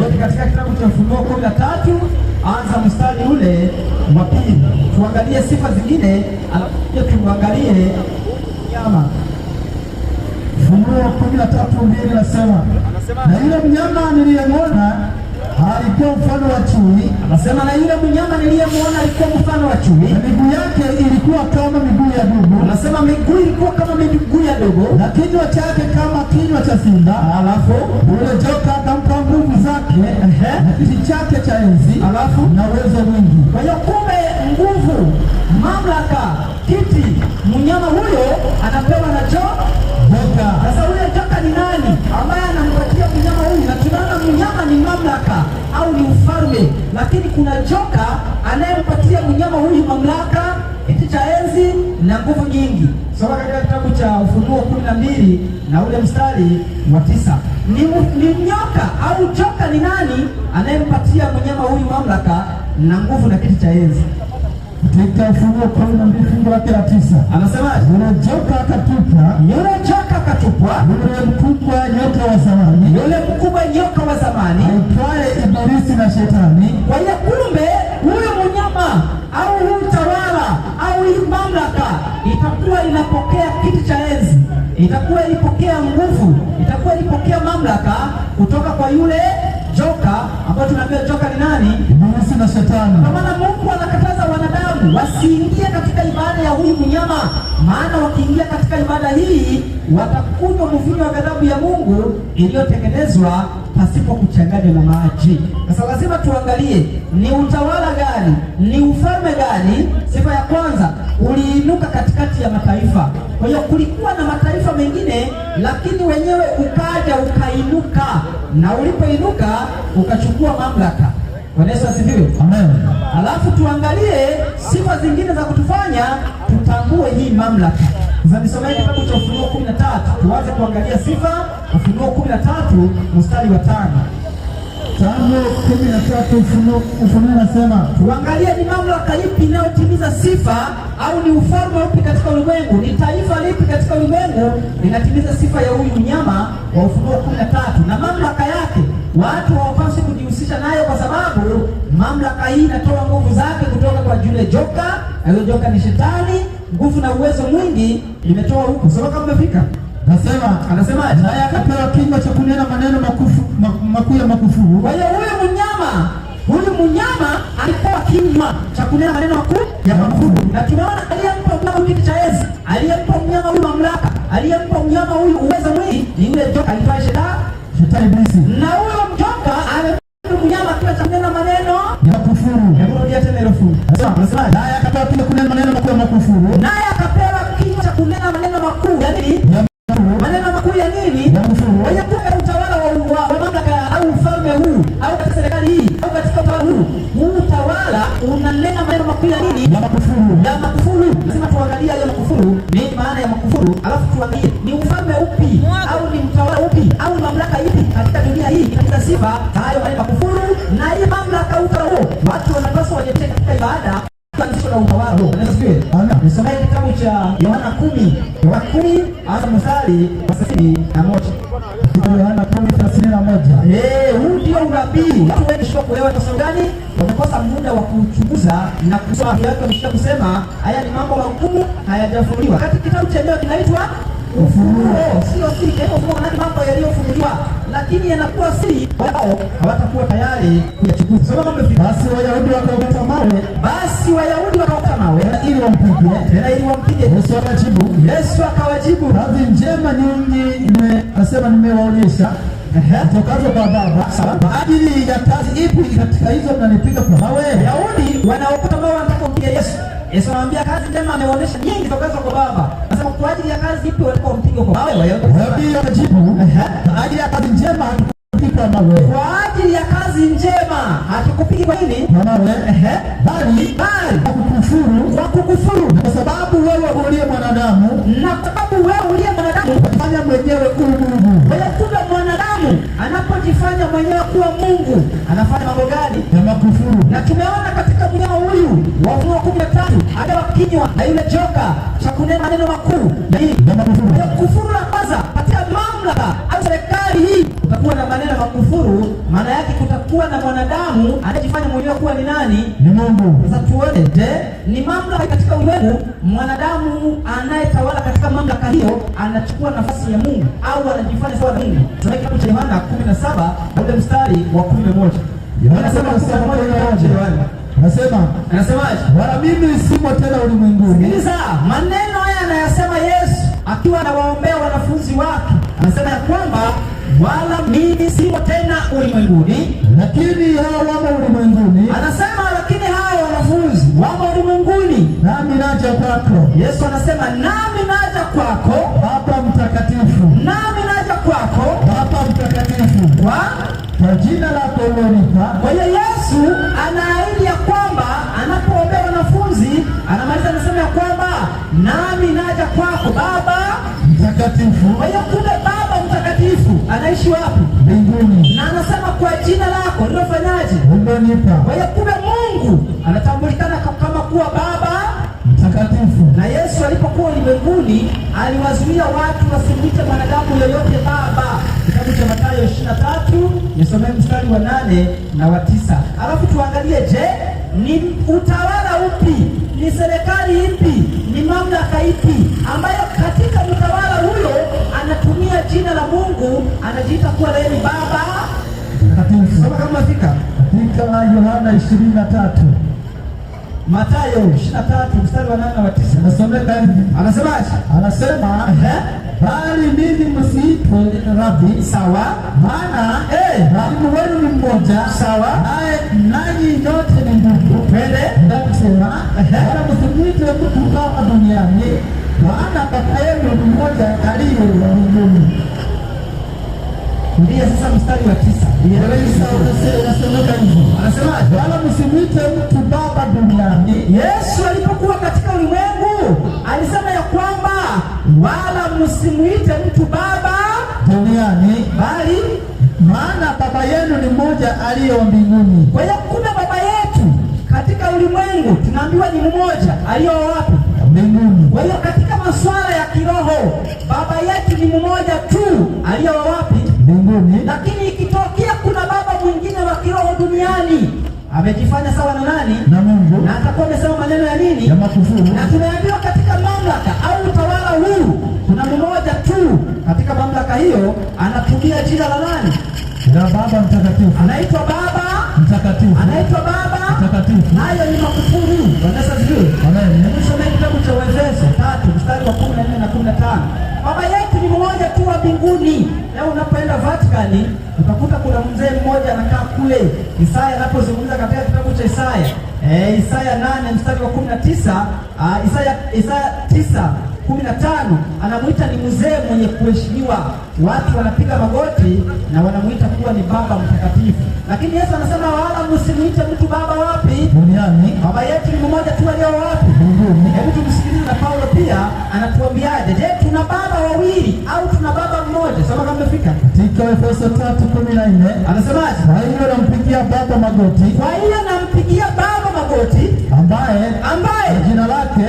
Rudi katika kitabu cha Ufunuo 13, anza mstari ule wa 2. Tuangalie sifa zingine, alafu tuangalie mnyama. Ufunuo 13:2 nasema, na yule mnyama niliyemwona alikuwa mfano wa chui. Anasema na yule mnyama niliyemwona alikuwa mfano wa chui, na miguu yake ilikuwa kama miguu ya dubu. Anasema miguu ilikuwa kama miguu ya dubu, na kinywa chake kama kinywa cha simba. Alafu yule joka akampa nguvu zake, na kiti chake cha enzi, alafu na uwezo mwingi. Kwa hiyo kumbe nguvu, mamlaka, kiti, mnyama huyo anapewa na joka. Sasa huyo joka ni nani ambaye anampatia mnyama huyu? Na tunaona mnyama ni mamlaka au ni ufalme, lakini kuna joka anayempatia mnyama huyu mamlaka, kiti cha enzi na nguvu nyingi. Soma katika kitabu cha Ufunuo 12 na ule mstari wa 9. Ni nyoka au joka ni nani anayempatia mnyama huyu mamlaka na nguvu na kiti cha enzi. Katika Ufunuo 12 fungu lake la 9 anasema yule joka akatupwa, yule mkubwa nyoka wa zamani, aitwaye Ibilisi na Shetani. Kwa hiyo kumbe huyu mnyama au huyu utawala au hii mamlaka itakuwa inapokea kiti cha enzi, itakuwa ilipokea nguvu, itakuwa ilipokea mamlaka kutoka kwa yule joka, ambayo tunaambia joka ni nani? Ibilisi na Shetani. Kwa maana Mungu anakataza wanadamu wasiingie katika ibada ya huyu mnyama, maana wakiingia katika ibada hii watakunywa mvinyo wa ghadhabu ya Mungu iliyotengenezwa pasipo kuchanganywa na maji. Sasa lazima tuangalie ni utawala gani, ni ufalme gani. Sifa ya kwanza, uliinuka katikati ya mataifa. Kwa hiyo kulikuwa na mataifa mengine, lakini wenyewe ukaja ukainuka, na ulipoinuka ukachukua mamlaka. Bwana Yesu asifiwe. Amen. Alafu tuangalie sifa zingine za kutufanya tutambue hii mamlaka. Sasa nisomee kitabu cha Ufunuo 13, tuanze kuangalia sifa. Ufunuo 13 mstari wa 5. Tangu 13 Ufunuo nasema, tuangalie ni mamlaka ipi inayotimiza sifa, au ni ufalme upi katika ulimwengu, ni taifa lipi katika ulimwengu linatimiza sifa ya huyu mnyama wa Ufunuo 13. Na mamlaka yake watu hawapaswi kujihusisha nayo, kwa sababu mamlaka hii inatoa nguvu zake kutoka kwa yule joka. Yule joka ni Shetani. Nguvu na uwezo mwingi imetoa huko. Soma kama umefika. Anasema naye akapewa kinywa cha kunena maneno makuu ya makufuru. Kwa hiyo huyu mnyama alipewa kinywa cha kunena maneno makuu ya makufuru. Na tunaona aliyempa mnyama kiti cha enzi, aliyempa mnyama huyu mamlaka, aliyempa mnyama huyu uwezo mwingi ni yule joka aliitwa Shetani Ibilisi. Na huyo mjoka amepewa mnyama kinywa cha kunena maneno ya makufuru. Hebu rudia tena hilo fungu. Anasema naye akapewa kinywa kunena maneno makuu ya makufuru. Naye akapewa kinywa cha kunena maneno makuu ya nini? Maneno makuu ya nini? Wenye kuwa utawala wa mamlaka au ufalme huu au katika serikali hii au katika utawala huu utawala unanena maneno makuu ya nini? Ya makufuru. Lazima tuangalie ya makufuru, ni maana ya makufuru, alafu tuangalie ni ufalme upi au ni utawala upi au mamlaka ipi katika dunia hii katika sifa hayo maneno makufuru. Na hii mamlaka utawala huo watu wanapaswa wajitie katika ibada na utawala huo. Nisomee kitabu cha Yohana 10 hasa mstari wa 31. Yohana 10:31. Huu ndio unabii. Watu wengi sio kuelewa kwa sababu gani? Wamekosa muda wa kuchunguza na kusoma yake, wameshika kusema haya ni mambo makubwa hayajafunuliwa. Katika kitabu chenyewe kinaitwa Ufunuo. Sio siri, kwa sababu mambo yaliyofunuliwa lakini yanakuwa siri, wao hawatakuwa tayari kuyachukua. Soma kama basi Wayahudi wakaokota mawe ili wampige. Yesu akawajibu, kazi njema nyingi nimewaonyesha tokazo kwa Baba. Kwa ajili ya kazi ipi katika hizo mnanipiga kwa mawe? Wayahudi wanaokota mawe wanataka kumpiga Yesu. Yesu anamwambia kazi njema ameonyesha nyingi tokazo kwa Baba. Anasema kwa ajili ya kazi ipi walikuwa kumpiga kwa mawe? Wayahudi wakajibu, kwa ajili ya kazi njema hatukupigi kwa mawe. Kwa ajili ya kazi njema hatukupigi kwa nini? Kwa mawe. Bali kwa kukufuru. Kwa sababu wewe uliye mwanadamu, fanya mwenyewe kuwa Mungu. Kwa hiyo mwanadamu anapojifanya mwenyewe kuwa Mungu anafanya mambo gani? Ya makufuru. Na tumeona katika mnyama huyu wa Ufunuo 13 akawa kinywa na yule joka cha kunena maneno makuu ya makufuru. Ya kufuru la kwanza katika mamlaka au serikali hii kutakuwa na maneno makufuru, maana yake kutakuwa na mwanadamu anajifanya mwenyewe kuwa ni nani? Ni Mungu. Sasa tuone, je, ni mamlaka katika ulimwengu mwanadamu anayetawala katika mamlaka hiyo anachukua nafasi ya Mungu au anajifanya sawa na Mungu? Tunaweka kitabu cha Yohana 17 na ule mstari wa 11. Anasemaje? Wala mimi simo tena ulimwenguni. Sikiliza, maneno haya anayasema Yesu akiwa anawaombea wanafunzi wake. Anasema ya kwamba wala mimi simo tena ulimwenguni, lakini hao wamo ulimwenguni. Anasema lakini hao wanafunzi wamo ulimwenguni, nami naja kwako. Yesu anasema nami naja kwako Baba mtakatifu, nami naja kwako Baba mtakatifu, kwa jina lako ulilonipa. Kwa hiyo Yesu anaahidi ya kwamba anapoombea wanafunzi anamaliza anasema ya kwamba nami naja kwako Baba mtakatifu. Kwa hiyo kumbe Baba mtakatifu anaishi wapi? Mbinguni. Na anasema kwa jina lako nilofanya aliyenipa. Kwa hiyo kumbe Mungu anatambulikana kama kuwa Baba Mtakatifu. Na Yesu alipokuwa ulimwenguni aliwazuia watu wasimwite mwanadamu yoyote baba. Kitabu cha Mathayo 23, nisomee mstari wa 8 na wa 9. Alafu tuangalie, je, ni utawala upi, ni serikali ipi, ni mamlaka ipi ambayo katika utawala huyo anatumia jina la Mungu, anajiita kuwa yeye ni Baba Mtakatifu. Soma kama fika katika Yohana 23. Mathayo 23 mstari wa 8 na wa 9. Nasomeka hivi. Anasemaje? Anasema, bali ninyi msiitwe Rabi. Sawa. Maana mwalimu wenu ni mmoja. Sawa. Naye nanyi nyote ni ndugu. Twende. Ndasema, wala msimuite mtu baba duniani, maana baba yenu ni mmoja aliye mbinguni. Ndiye sasa mstari wa 9. Anasema hivi. Anasemaje? Wala msimuite mtu baba duniani. Yesu alipokuwa katika ulimwengu alisema ya kwamba wala msimuite mtu baba duniani, bali maana baba yenu ni mmoja aliye wa mbinguni. Kwa hiyo kumbe baba yetu katika ulimwengu tunaambiwa ni mmoja aliye wapi? Mbinguni. Kwa hiyo katika masuala ya kiroho baba yetu ni mmoja tu aliye wapi? Mbinguni. Lakini ikitokea kuna baba mwingine wa kiroho duniani amejifanya sawa na nani? Na Mungu. Na atakuwa amesema maneno ya nini? Ya makufuru. Na tumeambiwa katika mamlaka au utawala huu kuna mmoja tu katika mamlaka hiyo anatumia jina la nani? La Baba Mtakatifu. Anaitwa Baba Mtakatifu. Anaitwa Baba Mtakatifu. Hayo ni makufuru. Wanaweza sijui. Amen. Tusome kitabu cha Efeso 3 mstari wa 14 na 15. Baba yetu ni mmoja tu wa mbinguni. Leo unapoenda Vatican utakuta kuna mzee mmoja anakaa kule. Isaya anapozungumza katika kitabu cha Isaya Isaya 8 mstari wa 19, Isaya 9:15 anamuita ni mzee mwenye kuheshimiwa. Watu wanapiga magoti na wanamuita kuwa ni Baba Mtakatifu. Lakini Yesu anasema wala msimuite mtu baba wapi? Duniani. Baba yetu ni mmoja tu aliye wapi? Mbinguni. Hebu tumsikilize na Paulo pia anatuambiaje. Je, tuna baba wawili au tuna baba mmoja? Soma kama umefika. Katika Efeso 3:14 anasemaje? Kwa hiyo nampigia Baba magoti. Kwa hiyo nampigia Baba magoti ambaye jina lake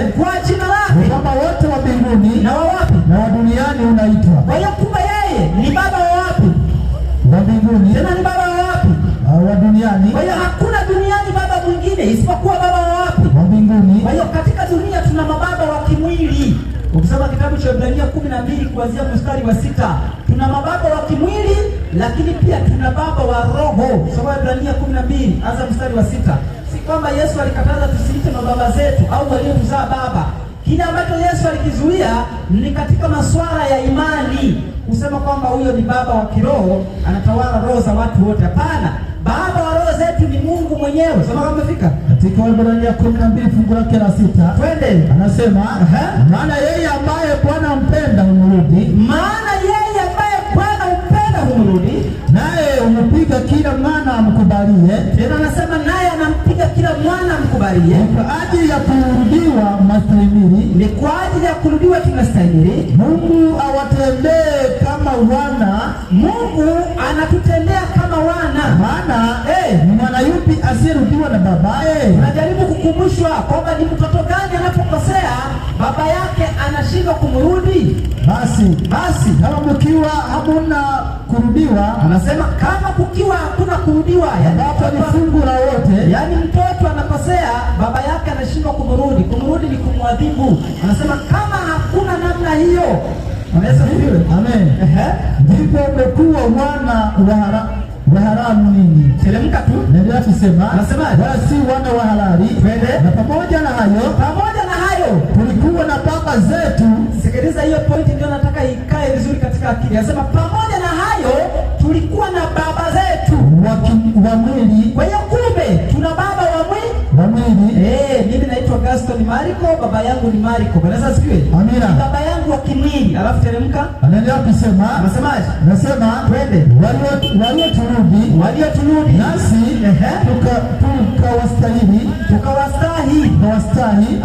Baba wote wa mbinguni na wa wapi? Na wa duniani unaitwa. Kwa hiyo kumbe yeye ni baba wa wapi? Wa mbinguni. Tena ni baba wa wapi? Wa duniani. Kwa hiyo hakuna duniani baba mwingine isipokuwa baba wa wapi? Wa mbinguni. Kwa hiyo katika dunia tuna mababa wa kimwili. Ukisoma kitabu cha Ibrania 12 kuanzia mstari wa 6, tuna mababa wa kimwili lakini pia tuna baba wa roho. Soma Ibrania 12 anza mstari wa 6. Si kwamba Yesu alikataza tusiite mababa zetu au waliomzaa baba. Kile ambacho Yesu alikizuia ni katika masuala ya imani, kusema kwamba huyo ni baba wa kiroho anatawala roho za watu wote. Hapana, baba wa roho zetu ni Mungu mwenyewe. Soma kama umefika. Katika Ibrania 12 fungu lake la 6. Twende. Anasema, maana yeye ambaye Bwana mpenda humrudi. Maana yeye ambaye Bwana mpenda humrudi. Naye umpiga kila mwana amkubalie. Tena anasema naye anampiga kila mwana amkubalie. Kwa ajili ya kurudiwa mastahimili. Ni kwa ajili ya kurudiwa tunastahimili. Mungu awatendee kama wana. Mungu anatutendea kama wana. Maana ni mwana yupi asiyerudiwa na babaye? Tunajaribu kukumbushwa kwamba ni mtoto gani anapokosea baba yake anashindwa kumrudi. Basi kama mkiwa hamuna kurudiwa, anasema kama kukiwa hakuna kurudiwa, yaani ni fungu la wote. Yaani mtoto anakosea baba yake anashindwa kumrudi. Kumrudi ni kumwadhibu. Anasema kama hakuna namna hiyo, unaweza hiyo. Amen. Ndipo umekuwa wana wa haramu nini? Teremka tu. Naendelea kusema. Anasema wala si wana wa halali. Twende. Na pamoja na hayo tulikuwa na baba zetu. Sikiliza hiyo pointi ndio nataka ikae vizuri katika akili. Anasema pamoja na hayo tulikuwa na baba zetu wa mwili. Kwa hiyo kumbe tuna baba wa mwili. Mimi naitwa Gaston Mariko, baba yangu ni Mariko. Bwana sifiwe. Amina. Baba yangu wa kimwili. Alafu teremka. Anaendelea kusema. Anasemaje? Nasema twende. Walioturudi nasi tukawastahi.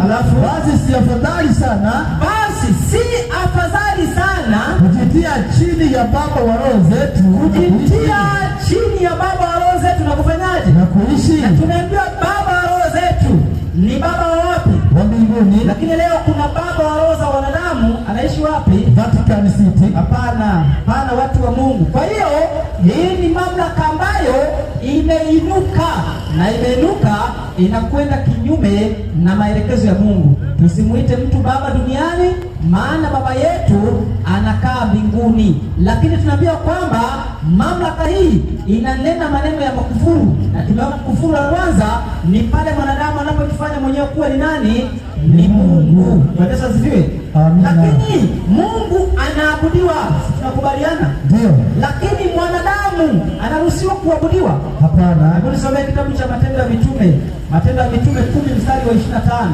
Alafu basi si afadhali sana kujitia chini ya baba wa roho zetu, kujitia chini ya baba wa roho zetu na kufanyaje? Na kuishi. Na tumeambiwa baba wa roho zetu ni baba wa wapi? Wa mbinguni. Lakini leo kuna baba wa roho za wanadamu anaishi wapi? Vatican City. Hapana, watu wa Mungu. Kwa hiyo hii ni mamlaka ambayo imeinuka, na imeinuka inakwenda kinyume na maelekezo ya Mungu. Tusimuite mtu baba duniani, maana baba yetu anakaa mbinguni. Lakini tunaambiwa kwamba mamlaka hii inanena maneno ya makufuru, na tumeona kufuru la kwanza ni pale mwanadamu anapojifanya mwenyewe kuwa ni nani? Ni Mungu. Bwana asifiwe. Lakini Mungu anaabudiwa, tunakubaliana? Ndio. Lakini mwanadamu anaruhusiwa kuabudiwa? Hapana. Hebu nisomee kitabu cha Matendo ya Mitume, Matendo ya Mitume 10 mstari wa 25.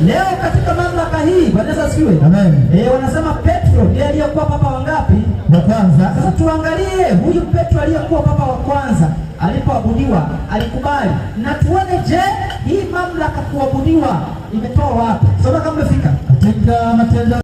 Leo katika mamlaka hii, Bwana asifiwe. Amen. Wanasema Petro ndiye aliyekuwa papa wangapi? Wa kwanza. Sasa tuangalie huyu Petro aliyekuwa papa wa kwanza alipoabudiwa alikubali, na tuone, je, hii mamlaka kuabudiwa imetoa wapi? Soma kama umefika katika Matendo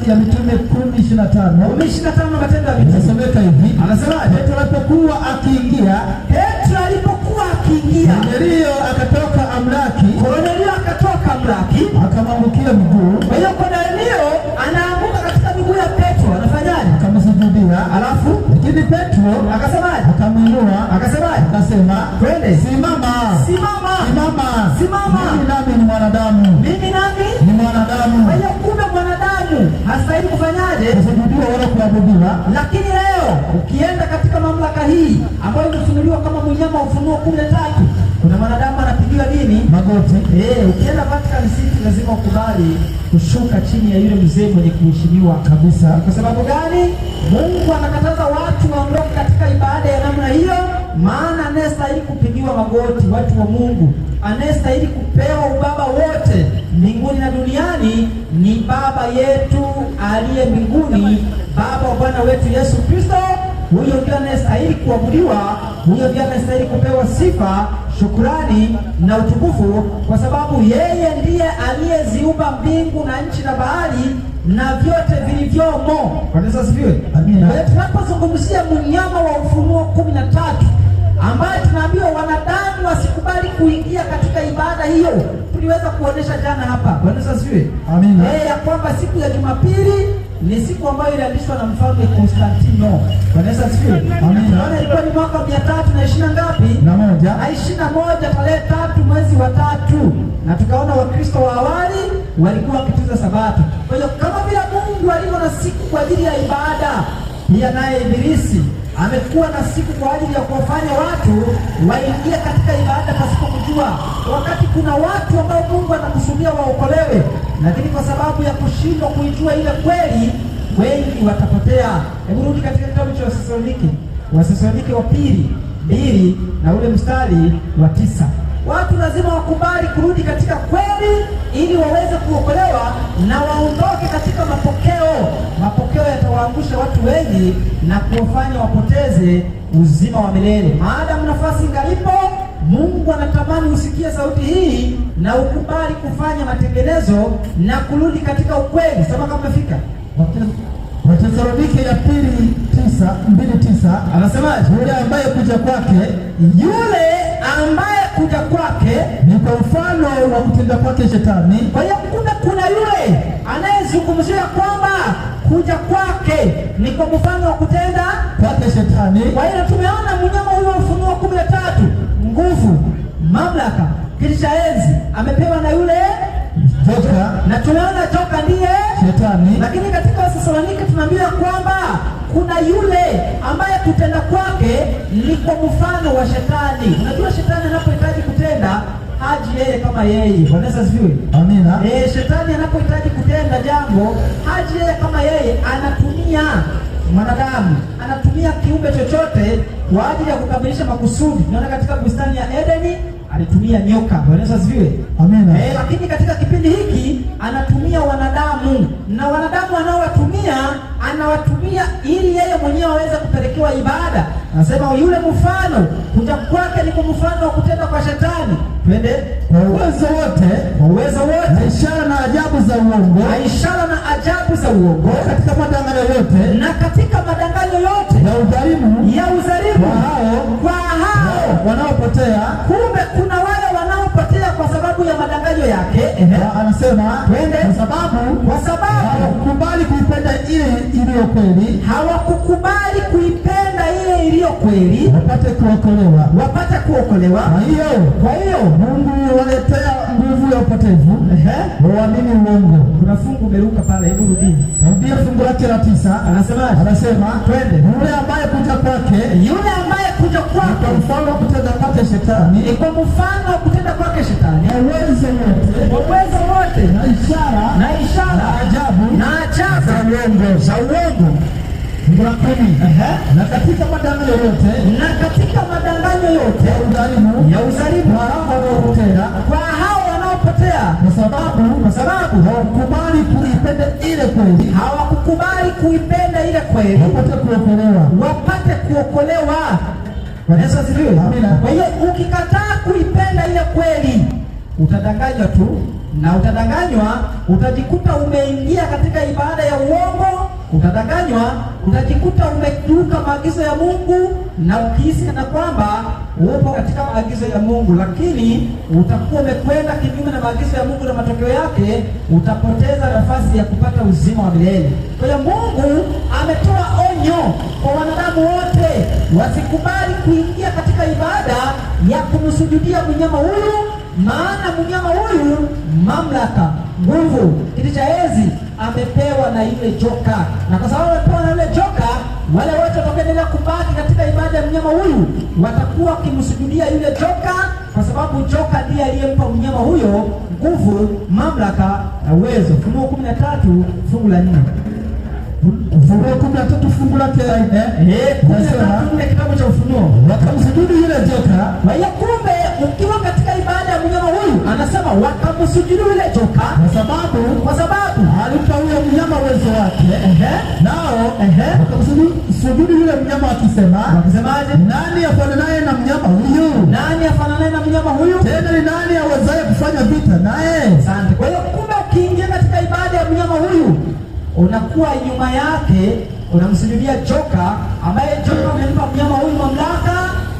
ya Mitume 10:25. 10:25 Matendo ya Mitume. Nasomeka hivi. Anasema Petro alipokuwa akiingia, Kornelio akatoka amlaki, akamwangukia miguu. Kwa hiyo Kornelio anaanguka katika miguu ya Petro, anafanyaje? Akamsujudia. Alafu lakini Petro akasemaje? Akamuinua, akasemaje? Akasema, twende, simama. Mimi nami ni mwanadamu. Kwa hiyo kumbe mwanadamu hastahili kufanyaje? Kusujudiwa wala kuabudiwa. Lakini leo ukienda katika mamlaka hii ambayo imefunuliwa kama mnyama wa Ufunuo 13, kuna mwanadamu anapigiwa nini? Magoti. Ukienda Vatican City lazima ukubali kushuka chini ya yule mzee mwenye kuheshimiwa kabisa. Kwa sababu gani? Mungu anakataza watu waondoke katika ibada ya namna hiyo, maana anayestahili kupigiwa magoti, watu wa Mungu, anayestahili kupewa ubaba wote mbinguni na duniani ni Baba yetu aliye mbinguni, Baba wa Bwana wetu Yesu Kristo. Huyo ndiye anayestahili kuabudiwa, huyo ndiye anayestahili kupewa sifa, shukrani na utukufu, kwa sababu yeye ndiye aliyeziumba mbingu na nchi na bahari na vyote vilivyomo. Bwana asifiwe. Amina. Tunapozungumzia mnyama wa Ufunuo 13 ambaye tunaambiwa wanadamu wasikubali kuingia katika ibada hiyo, tuliweza kuonesha jana hapa. Bwana asifiwe. Amina. Ya kwamba siku ya Jumapili ni siku ambayo iliandishwa na mfalme Konstantino. Bwana asifiwe. Amina. Ilikuwa ni mwaka 320 ngapi? Na 21, tarehe 3 mwezi wa 3, na tukaona Wakristo wa awali walikuwa wakitunza Sabato. Kwa hiyo kama vile Mungu alivyo na siku kwa ajili ya ibada, pia naye Ibilisi amekuwa na siku kwa ajili ya kuwafanya watu waingie katika ibada pasipo kujua, wakati kuna watu ambao Mungu anakusudia waokolewe, lakini kwa sababu ya kushindwa kuijua ile kweli, wengi watapotea. Hebu rudi katika kitabu cha Wathesalonike wa pili 2 na ule mstari wa 9. Watu lazima wakubali kurudi katika kweli ili waweze kuokolewa na waondoke katika mapokeo. Mapokeo yatawaangusha watu wengi na kuwafanya wapoteze uzima wa milele. Maadamu nafasi ingalipo, Mungu anatamani usikie sauti hii na ukubali kufanya matengenezo na kurudi katika ukweli. Sema kama umefika. Wathesalonike ya pili 2:9 anasemaje? Yule ambaye kuja kwake ni kwa mfano wa kutenda kwake Shetani. Kwa hiyo kuna yule anayezungumzia kwamba kuja kwake ni kwa mfano wa kutenda kwake Shetani. Kwa hiyo tumeona mnyama huyo Ufunuo 13, nguvu, mamlaka, kiti cha enzi amepewa na yule joka, na tumeona joka ndiye Shetani. Lakini katika Wathesalonike tunaambiwa kwamba kuna yule ambaye kutenda kwake ni kwa mfano wa Shetani. Unajua Shetani anapohitaji kutenda haji yeye kama yeye. Bwana asifiwe. Amina. Shetani anapohitaji kutenda jambo haji yeye kama yeye, anatumia mwanadamu, anatumia kiumbe chochote kwa ajili ya kukamilisha makusudi. Tunaona katika bustani ya Edeni alitumia nyoka. Bwana asifiwe. Amina. Lakini katika kipindi hiki anatumia wanadamu, na wanadamu anawatumia ili yeye mwenyewe aweze kupelekewa ibada. Anasema yule mfano kuja kwake ni kwa mfano wa kutenda kwa Shetani. Twende kwa uwezo wote, na ishara na ajabu za uongo, katika madanganyo yote ya udhalimu kwa hao wanaopotea. Kumbe kuna wale wanaopotea kwa sababu ya madanganyo yake. Anasema twende kwa sababu hawakukubali kuipenda ile iliyo kweli, wapate kuokolewa. Kwa hiyo Mungu waletea nguvu ya upotevu waamini uongo. Kuna fungu umeruka pale, hebu rudia fungu lake la 9. Anasema twende, yule ambaye kuja kwake kwa mfano wa kutenda kwake Shetani, kwa mfano wa kutenda kwake Shetani, na uwezo wote, na ishara na ajabu za uongo. Fungu la 10. Na katika madanganyo yote ya udhalimu kwa hao wanaopotea, kwa sababu hawakubali kuipenda ile kweli, wapate kuokolewa. Yesu asifiwe. Kwa hiyo ukikataa kuipenda ile kweli utadanganywa tu, na utadanganywa, utajikuta umeingia katika ibada ya uongo. Utadanganywa, utajikuta umekiuka maagizo ya Mungu, na ukihisi kana kwamba upo katika maagizo ya Mungu, lakini utakuwa umekwenda kinyume na maagizo ya Mungu, na matokeo yake utapoteza nafasi ya kupata uzima wa milele. Kwa hiyo Mungu ametoa onyo kwa wanadamu wote wasikubali kuingia katika ibada ya kumsujudia mnyama huyu, maana mnyama huyu mamlaka, nguvu, kiti cha enzi amepewa na ile joka, na kwa sababu amepewa na ile joka, wale wote watakaoendelea kubaki katika ibada ya mnyama huyu watakuwa wakimsujudia yule joka, kwa sababu joka ndiye aliyempa mnyama huyo nguvu, mamlaka na uwezo. Ufunuo 13 fungu la 4. Ufunuo 13 fungu lake 13 kitabu cha Ufunuo. Wakamsujudu yule joka. Kwa hiyo kumbe ukiwa katika ibada ya mnyama huyu, anasema wakamsujudu yule joka kwa sababu alimpa huyo mnyama uwezo wake. Nao wakamsujudu yule mnyama wakisemaje? Nani afananaye na mnyama huyu? Tena ni nani awezaye kufanya vita naye? Asante. Kwa hiyo kumbe ukiingia katika ibada ya mnyama huyu, unakuwa nyuma yake unamsujudia joka, ambaye joka amempa mnyama huyu mamlaka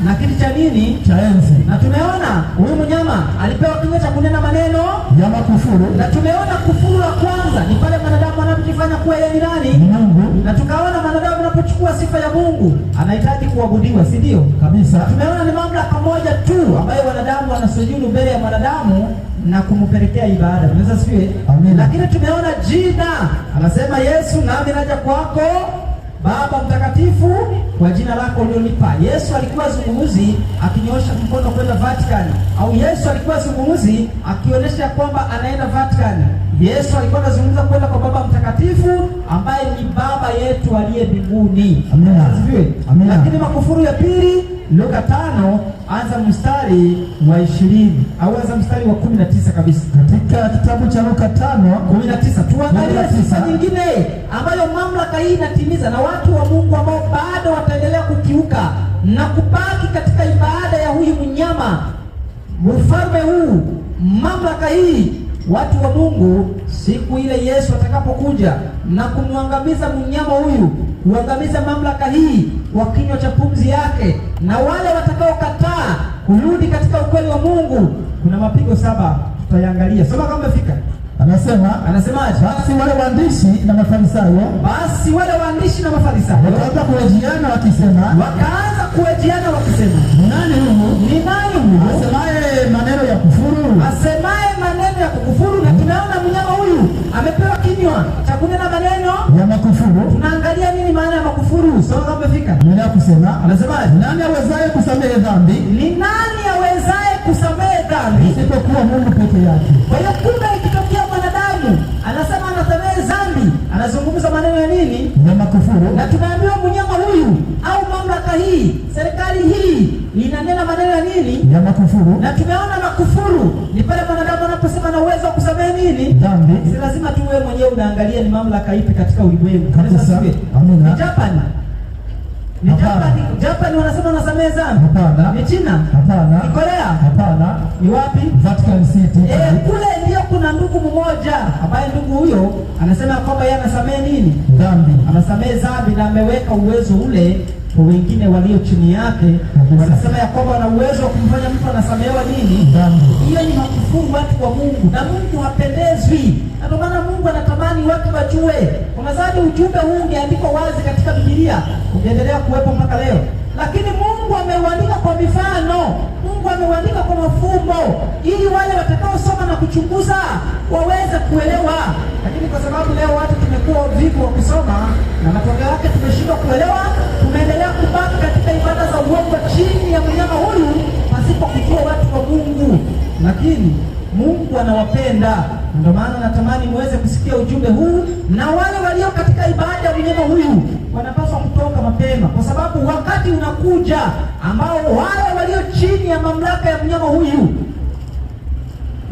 na kiti cha nini? Cha enzi. Na tumeona huyu mnyama alipewa kinywa cha kunena maneno ya makufuru, na tumeona kufuru la kwanza ni pale mwanadamu anapojifanya kuwa yeye ni nani? Mungu. Na tukaona mwanadamu anapochukua sifa ya Mungu anahitaji kuabudiwa, si ndio? Kabisa. Tumeona ni mamlaka moja tu ambayo wanadamu wanasujudu mbele ya mwanadamu na kumpelekea ibada. Tunaweza sifiwe. Lakini tumeona jina, anasema Yesu, nami naja kwako Baba mtakatifu kwa jina lako ulionipa. Yesu alikuwa zungumuzi akinyosha mkono kwenda Vatican, au Yesu alikuwa zungumuzi akionyesha kwamba anaenda Vatican. Yesu alikuwa anazungumza kwenda kwa Baba mtakatifu ambaye ni Baba yetu aliye mbinguni. Amina. Lakini makufuru ya pili, Luka 5 anza mstari wa 20 au anza mstari wa 19 kabisa. Katika kitabu cha Luka 5:19 tuangalie sifa nyingine ambayo mamlaka hii inatimiza, na watu wa Mungu ambao bado wataendelea kukiuka na kubaki katika ibada ya huyu mnyama, ufalme huu, mamlaka hii watu wa Mungu, siku ile Yesu atakapokuja na kumwangamiza mnyama huyu, kuangamiza mamlaka hii kwa kinywa cha pumzi yake, na wale watakaokataa kurudi katika ukweli wa Mungu, kuna mapigo 7 tutayangalia. Soma kama umefika. Anasemaje? Basi wale waandishi na Mafarisayo wakaanza kuhojiana wakisema, ni nani huyu asemaye maneno ya kukufuru? Na tunaona mnyama huyu amepewa kinywa cha kunena maneno ya makufuru. Tunaangalia nini maana ya makufuru. Soma kama umefika. Anasemaje? Nani awezaye kusamehe dhambi? Ni nani awezaye kusamehe dhambi isipokuwa Mungu peke yake? Kwa hiyo kumbe ikitokea mwanadamu anasema anasamehe dhambi, anazungumza maneno ya nini? Ya makufuru. Na tunaambiwa mnyama huyu au mamlaka hii, serikali hii inanena maneno ya nini? Ya makufuru. Na tumeona makufuru ni pale mwanadamu anaposema na uwezo wa kusamehe nini? Dhambi. Si lazima tu wewe mwenyewe unaangalia ni mamlaka ipi katika ulimwengu. Amina. Japan wanasema unasamehe dhambi? Hapana. Ni China? Hapana. Ni Korea? Hapana. Ni wapi? Vatican City. Kule ndio kuna ndugu mmoja ambaye ndugu huyo anasema kwamba yeye anasamehe nini? Dhambi. Anasamehe dhambi na ameweka uwezo ule kwa wengine walio chini yake. Wanasema ya kwamba wana uwezo wa kumfanya mtu anasamehewa nini? Dhambi. Hiyo ni makufuru watu wa Mungu, na Mungu hapendezwi. Na ndio maana Mungu anatamani watu wajue. Unadhani ujumbe huu ungeandikwa wazi katika Biblia ungeendelea kuwepo mpaka leo? Lakini Mungu ameuandika kwa mifano, Mungu ameuandika kwa mafumbo, ili wale watakaosoma na kuchunguza waweze kuelewa. Lakini kwa sababu leo watu tumekuwa vivu wa kusoma, na matokeo yake tumeshindwa kuelewa, tumeendelea kubaki katika ibada za uongo chini ya mnyama huyu pasipo kujua watu wa Mungu. Lakini Mungu anawapenda, ndio maana natamani muweze kusikia ujumbe huu, na wale walio katika ibada ya mnyama huyu wanapaswa kutoka mapema, kwa sababu wakati unakuja ambao wale walio chini ya mamlaka ya mnyama huyu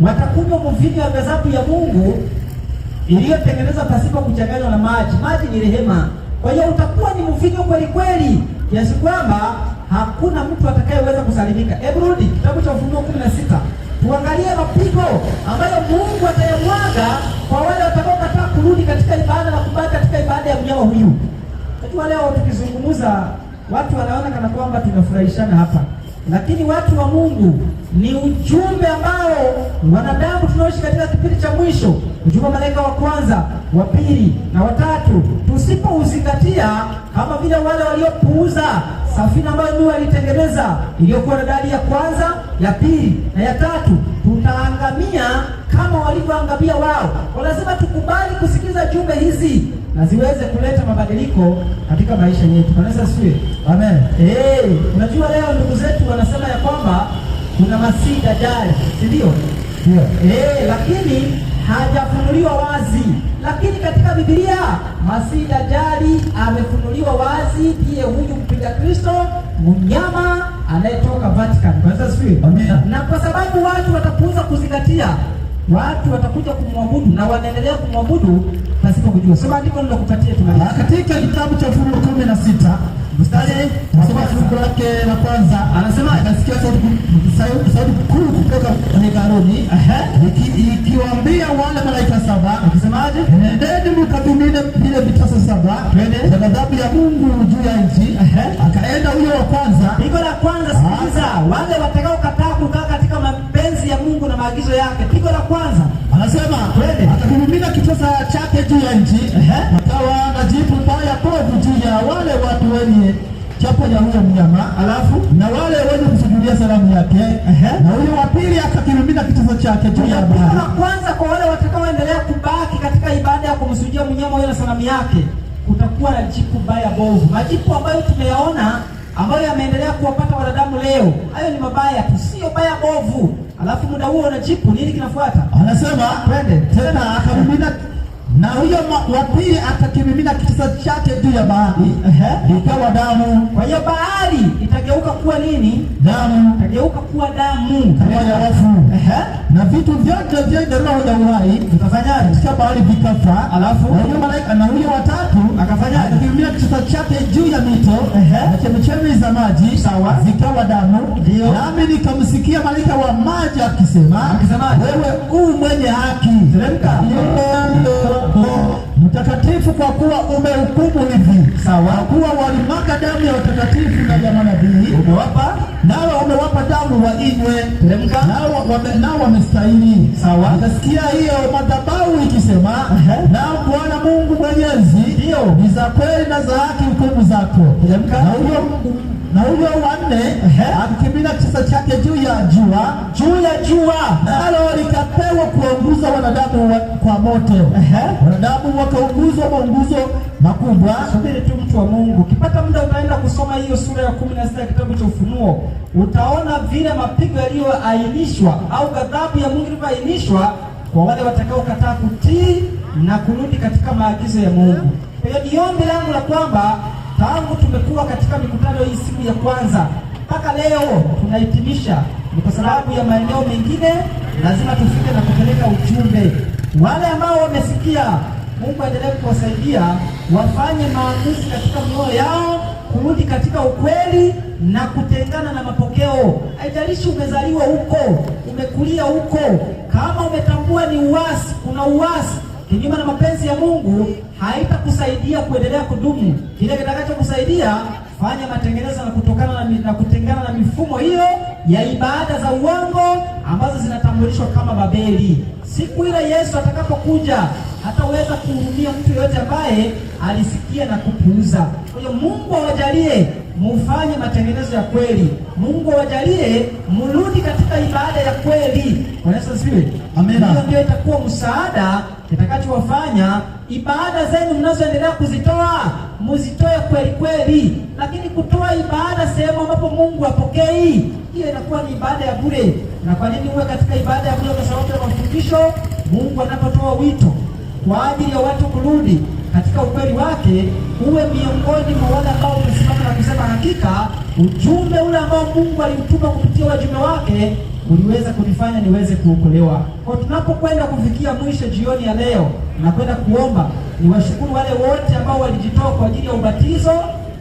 watakunywa mvinyo wa ghadhabu ya Mungu iliyotengenezwa pasipo kuchanganywa na maji. Maji ni rehema. Kwa hiyo utakuwa ni mvinyo kweli kweli, kiasi kwamba hakuna mtu atakayeweza kusalimika. Hebu rudi kitabu cha Ufunuo 16. Tuangalie mapigo ambayo Mungu atayamwaga kwa wale watakaokataa kurudi katika ibada na kubaki katika ibada ya mnyama huyu. Najua leo tukizungumza watu wanaona kana kwamba tunafurahishana hapa, lakini watu wa Mungu, ni ujumbe ambao wanadamu tunaoishi katika kipindi cha mwisho, ujumbe wa malaika wa kwanza, wa pili na watatu, tusipouzingatia kama vile wale waliopuuza safina ambayo Nuhu alitengeneza iliyokuwa na dali ya kwanza, ya pili na ya tatu, tutaangamia kama walivyoangamia wao. Kwa lazima tukubali kusikiza jumbe hizi na ziweze kuleta mabadiliko katika maisha yetu. Kanisa siwe. Amen. Unajua leo ndugu zetu wanasema ya kwamba kuna Masihi Dajjal, si ndio? Ndio. Lakini hajafunuliwa wazi. Lakini katika Biblia Masihi Dajjal amefunuliwa wazi, ndiye huyu mpinga Kristo, mnyama anayetoka Vatican. Kanisa siwe. Amen. Na kwa sababu watu watapuuza kuzingatia, watu watakuja kumwabudu na wanaendelea kumwabudu pasipo kujua. Soma andiko nilokupatia tumaliza. Katika kitabu cha Ufunuo 16 mstari fungu lake la kwanza, anasema nasikia sauti kuu kutoka hekaluni ikiwaambia wale malaika 7, akisemaje? Nendeni mkavimine vile vitasa 7 vya ghadhabu ya Mungu juu ya nchi. Akaenda huyo wa kwanza. Pigo la kwanza, sikiliza, wale watakaokataa kukaa katika mapenzi ya Mungu na maagizo yake. Pigo la kwanza anasema atakimimina kitasa chake juu ya nchi, akawa na jipu baya bovu juu ya wale watu wenye chapo ya huyo mnyama, alafu na wale wenye kusujudia sanamu yake. Na huyo wa pili akakimimina kitasa chake juu ya bahari. Pigo la kwanza kwa wale watakaoendelea kubaki katika ibada ya kumsujudia mnyama huyo na sanamu yake, kutakuwa na jipu baya bovu. Majipu ambayo tumeyaona ambayo yameendelea kuwapata wanadamu leo, hayo ni mabaya tu, sio baya bovu. Alafu muda huo na jipu nini kinafuata? Anasema tena akamimina na huyo wa pili atakimimina kitasa chake juu ya bahari, ikawa damu. Kwa hiyo bahari itageuka kuwa nini? Damu. Itageuka kuwa damu kama ya wafu. Na vitu vyote vyenye roho ya uhai vikafanyaje? Katika bahari vikafa. Alafu na huyo malaika na huyo watatu akafanyaje? Akimimina kitasa chake juu ya mito na chemchemi za maji, sawa, zikawa damu. Ndio. Nami nikamsikia malaika wa maji akisema, wewe u mwenye haki, teremka mtakatifu, kwa kuwa umehukumu hivi, sawa, kuwa walimwaga damu ya watakatifu na ya manabii, nao umewapa damu wainywe, teremka, nao wamestahili, sawa. Nikasikia hiyo madhabahu ikisema, nao Bwana Mungu Mwenyezi, ndio ni za kweli na za haki hukumu zako, teremka. Na huyo wanne akimimina kitasa chake juu ya jua, nalo likapewa kuunguza wanadamu kwa moto. Wanadamu wakaunguzwa maunguzo makubwa. Subiri tu mtu wa Mungu, ukipata muda utaenda kusoma hiyo sura ya 16 ya kitabu cha Ufunuo, utaona vile mapigo yaliyoainishwa au ghadhabu ya Mungu ilivyoainishwa kwa wale watakaokataa kutii na kurudi katika maagizo ya Mungu. Kwa hiyo ni ombi langu la kwamba tangu tumekuwa katika mikutano hii siku ya kwanza mpaka leo tunahitimisha, ni kwa sababu ya maeneo mengine lazima tufike na kupeleka ujumbe. Wale ambao wamesikia, Mungu aendelee kuwasaidia wafanye maamuzi katika mioyo yao kurudi katika ukweli na kutengana na mapokeo. Haijalishi umezaliwa huko, umekulia huko, kama umetambua ni uasi, kuna uasi kinyume na mapenzi ya Mungu, haitakusaidia kuendelea kudumu. Kile kitakachokusaidia, fanya matengenezo na kutengana na mifumo hiyo ya ibada za uongo ambazo zinatambulishwa kama Babeli. Siku ile Yesu atakapokuja, hataweza kuhurumia mtu yoyote ambaye alisikia na kupuuza. Kwa hiyo Mungu awajalie mufanye matengenezo ya kweli. Mungu awajalie mrudi katika ibada ya kweli. Bwana Yesu asifiwe. Amina. Hiyo ndio itakuwa msaada kitakachowafanya ibada zenu mnazoendelea kuzitoa muzitoe kweli kweli. Lakini kutoa ibada sehemu ambapo Mungu hapokei, hiyo inakuwa ni ibada ya bure. Na kwa nini uwe katika ibada ya bure? Kwa sababu ya mafundisho. Mungu anapotoa wito kwa ajili ya watu kurudi katika ukweli wake, uwe miongoni mwa wale ambao umesimama na kusema hakika ujumbe ule ambao Mungu aliutuma kupitia wajumbe wake uliweza kunifanya niweze kuokolewa. Kwa tunapokwenda kufikia mwisho jioni ya leo na kwenda kuomba, niwashukuru wale wote ambao walijitoa kwa ajili ya ubatizo.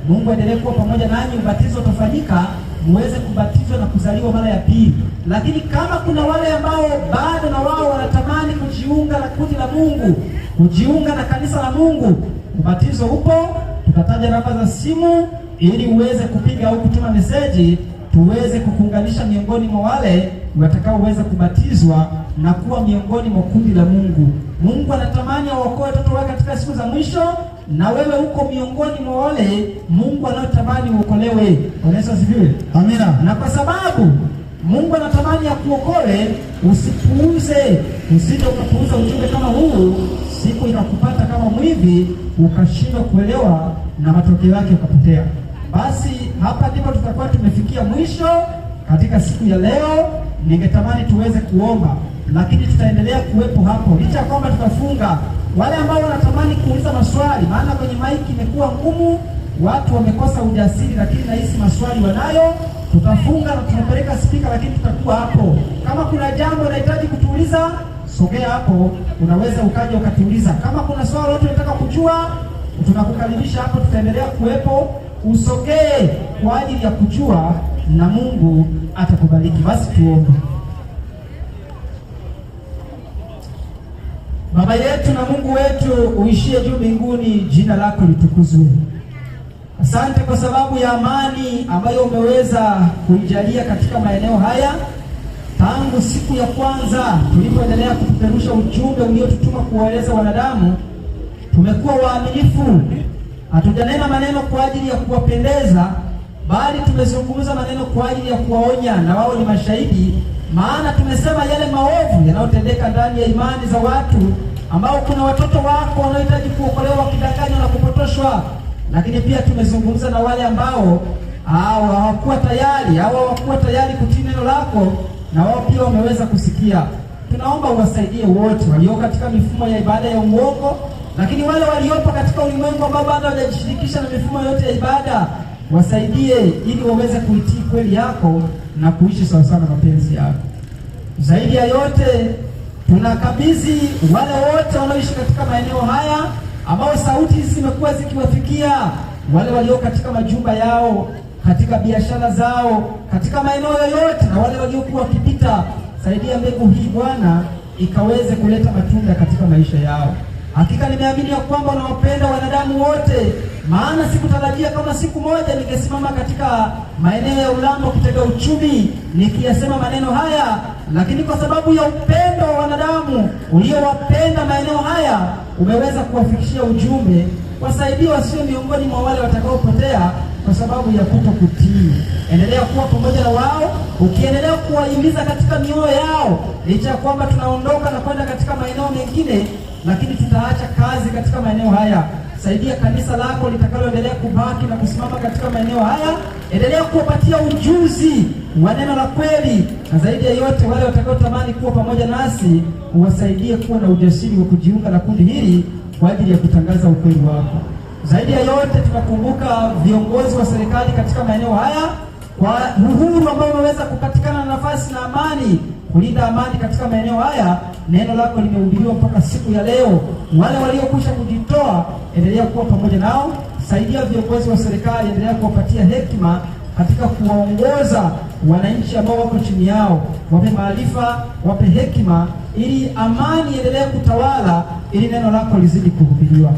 Mungu aendelee kuwa pamoja nanyi. Ubatizo utafanyika muweze kubatizwa na kuzaliwa mara ya pili. Lakini kama kuna wale ambao bado na wao wanatamani kujiunga na kundi la Mungu, kujiunga na kanisa la Mungu, ubatizo upo. Tutataja namba za simu ili uweze kupiga au kutuma meseji, tuweze kukuunganisha miongoni mwa wale watakaoweza kubatizwa na kuwa miongoni mwa kundi la Mungu. Mungu anatamani awaokoe watoto wake katika siku za mwisho, na wewe uko miongoni mwa wale Mungu anayotamani uokolewe. Bwana Yesu asifiwe. Amina. Na kwa sababu Mungu anatamani akuokoe, usipuuze, usije ukapuuza ujumbe kama huu, siku inakupata kama mwivi ukashindwa kuelewa na matokeo yake ukapotea. Basi hapa ndipo tutakuwa tumefikia mwisho katika siku ya leo. Ningetamani tuweze kuomba, lakini tutaendelea kuwepo hapo licha ya kwamba tutafunga. Wale ambao wanatamani kuuliza maswali, maana kwenye maiki imekuwa ngumu, watu wamekosa ujasiri, lakini nahisi maswali wanayo. Tutafunga na tunapeleka spika, lakini tutakuwa hapo. Kama kuna jambo unahitaji kutuuliza, sogea hapo, unaweza ukaja ukatuuliza. Kama kuna swali lote unataka kujua, tunakukaribisha hapo, tutaendelea kuwepo. Usogee kwa ajili ya kujua, na Mungu atakubariki. Basi tuombe. Baba yetu na Mungu wetu uishie juu mbinguni, jina lako litukuzwe. Asante kwa sababu ya amani ambayo umeweza kuijalia katika maeneo haya tangu siku ya kwanza tulipoendelea kupeperusha ujumbe uliotutuma kuwaeleza wanadamu. Tumekuwa waaminifu, hatujanena maneno kwa ajili ya kuwapendeza, bali tumezungumza maneno kwa ajili ya kuwaonya, na wao ni mashahidi. Maana tumesema yale maovu yanayotendeka ndani ya imani za watu, ambao kuna watoto wako wanaohitaji kuokolewa wakidanganywa na kupotoshwa. Lakini pia tumezungumza na wale ambao hawakuwa tayari kutii neno lako, na wao pia wameweza kusikia. tunaomba uwasaidie wote walio katika mifumo ya ibada ya uongo, lakini wale waliopo katika ulimwengu ambao bado hawajashirikisha na mifumo yote ya ibada, wasaidie ili waweze kuitii kweli yako na kuishi sawasawa na mapenzi yako. Zaidi ya yote, tunakabidhi wale wote wanaoishi katika maeneo haya ambao sauti hizi zimekuwa zikiwafikia, wale walio katika majumba yao, katika biashara zao, katika maeneo yoyote, na wale waliokuwa wakipita. Saidia mbegu hii Bwana ikaweze kuleta matunda katika maisha yao. Hakika nimeamini ya kwamba unawapenda wanadamu wote, maana sikutarajia kama siku moja ningesimama katika maeneo ya Ulambo Kitega Uchumi nikiyasema maneno haya, lakini kwa sababu ya upendo wa wanadamu uliowapenda maeneo haya, umeweza kuwafikishia ujumbe. Wasaidie wasio miongoni mwa wale watakaopotea kwa sababu ya kutokutii. Endelea kuwa pamoja na wao, ukiendelea kuwahimiza katika mioyo yao, licha ya kwamba tunaondoka na kwenda katika maeneo mengine, lakini tutaacha kazi katika maeneo haya. Saidia kanisa lako litakaloendelea kubaki na kusimama katika maeneo haya. Endelea kuwapatia ujuzi wa neno la kweli, na zaidi ya yote wale watakaotamani kuwa pamoja nasi, uwasaidie kuwa na ujasiri wa kujiunga na kundi hili kwa ajili ya kutangaza ukweli wako. Zaidi ya yote, tunakumbuka viongozi wa serikali katika maeneo haya kwa uhuru ambao umeweza kupatikana na nafasi na amani, kulinda amani katika maeneo haya. Neno lako limehubiriwa mpaka siku ya leo. Wale waliokwisha kujitoa, endelea kuwa pamoja nao. Saidia viongozi wa serikali, endelea kuwapatia hekima katika kuwaongoza wananchi ambao wako chini yao. Wape maarifa, wape hekima, ili amani iendelee kutawala, ili neno lako lizidi kuhubiriwa.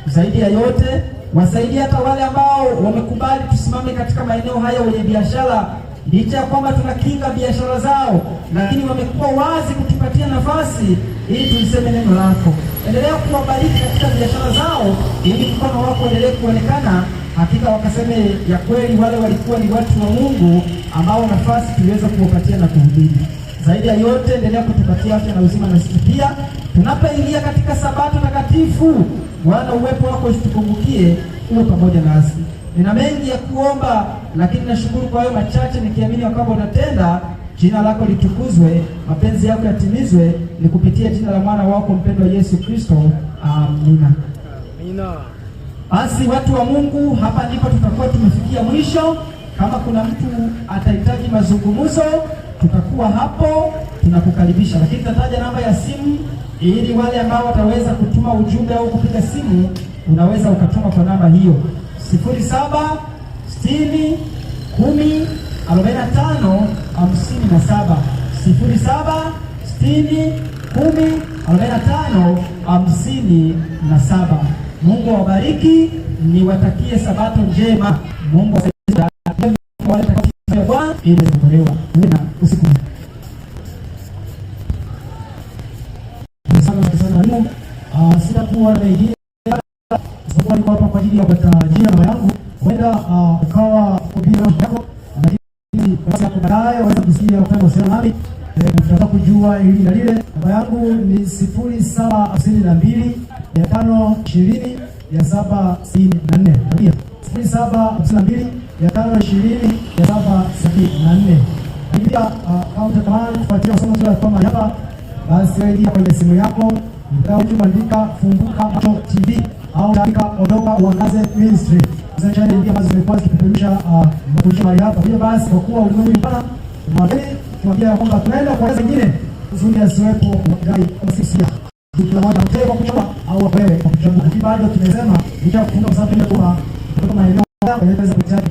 Zaidi ya yote, wasaidie hata wale ambao wamekubali tusimame katika maeneo haya, wenye biashara, licha ya kwamba tunakinga biashara zao, lakini wamekuwa wazi kutupatia nafasi ili tuliseme neno lako. Endelea kuwabariki katika biashara zao, ili mkono wako endelee kuonekana. Hakika wakaseme ya kweli wale walikuwa ni watu wa Mungu ambao nafasi tuliweza kuwapatia na kuhubiri. Zaidi ya yote, endelea kutupatia afya na uzima, na sisi pia tunapoingia katika sabato takatifu, Bwana uwepo wako usitupungukie, uwe pamoja nasi. Nina mengi ya kuomba, lakini nashukuru kwa hayo machache, nikiamini kwamba utatenda. Jina lako litukuzwe, mapenzi yako yatimizwe, ni kupitia jina la mwana wako mpendwa Yesu Kristo. Amina. Amina. Basi watu wa Mungu, hapa ndipo tutakuwa tumefikia mwisho. Kama kuna mtu atahitaji mazungumzo, tutakuwa hapo, tunakukaribisha. Lakini tutataja namba ya simu ili wale ambao wataweza kutuma ujumbe au kupiga simu, unaweza ukatuma kwa namba hiyo 0760 10 45 57, 0760 10 45 57. Mungu awabariki, niwatakie sabato njema. Mungu awasaidie wale watakaofanya Bwana ili kuokolewa. Na usiku sitakuwa na idea sababu niko hapa kwa ajili ya kutajia mama yangu. Kwenda ukawa kubira yako, lakini basi hapo baadaye waweza kusikia kwa sababu nami nataka kujua hili na lile. Namba yangu ni 0752 520 764. Ndio 0752 520 764. Pia kama utatamani kufuatia somo la kama hapa, basi wewe kwenye simu yako andika Funguka Macho TV au andika Ondoka Uangaze Ministry. Hizo channel ndio ambazo zimekuwa zikipeperusha mafundisho mahali hapa. Hiyo basi, kwa kuwa ulimwengu mpana tunaweza kuambia kwamba tunaenda kwa wengine uzuri asiwepo wadai kama sisi ya tunamwona mtego kuchoma au wewe kwa kuchagua. Bado tumesema nitakufunga kwa sababu ya kutoka maeneo yanaweza kuchaji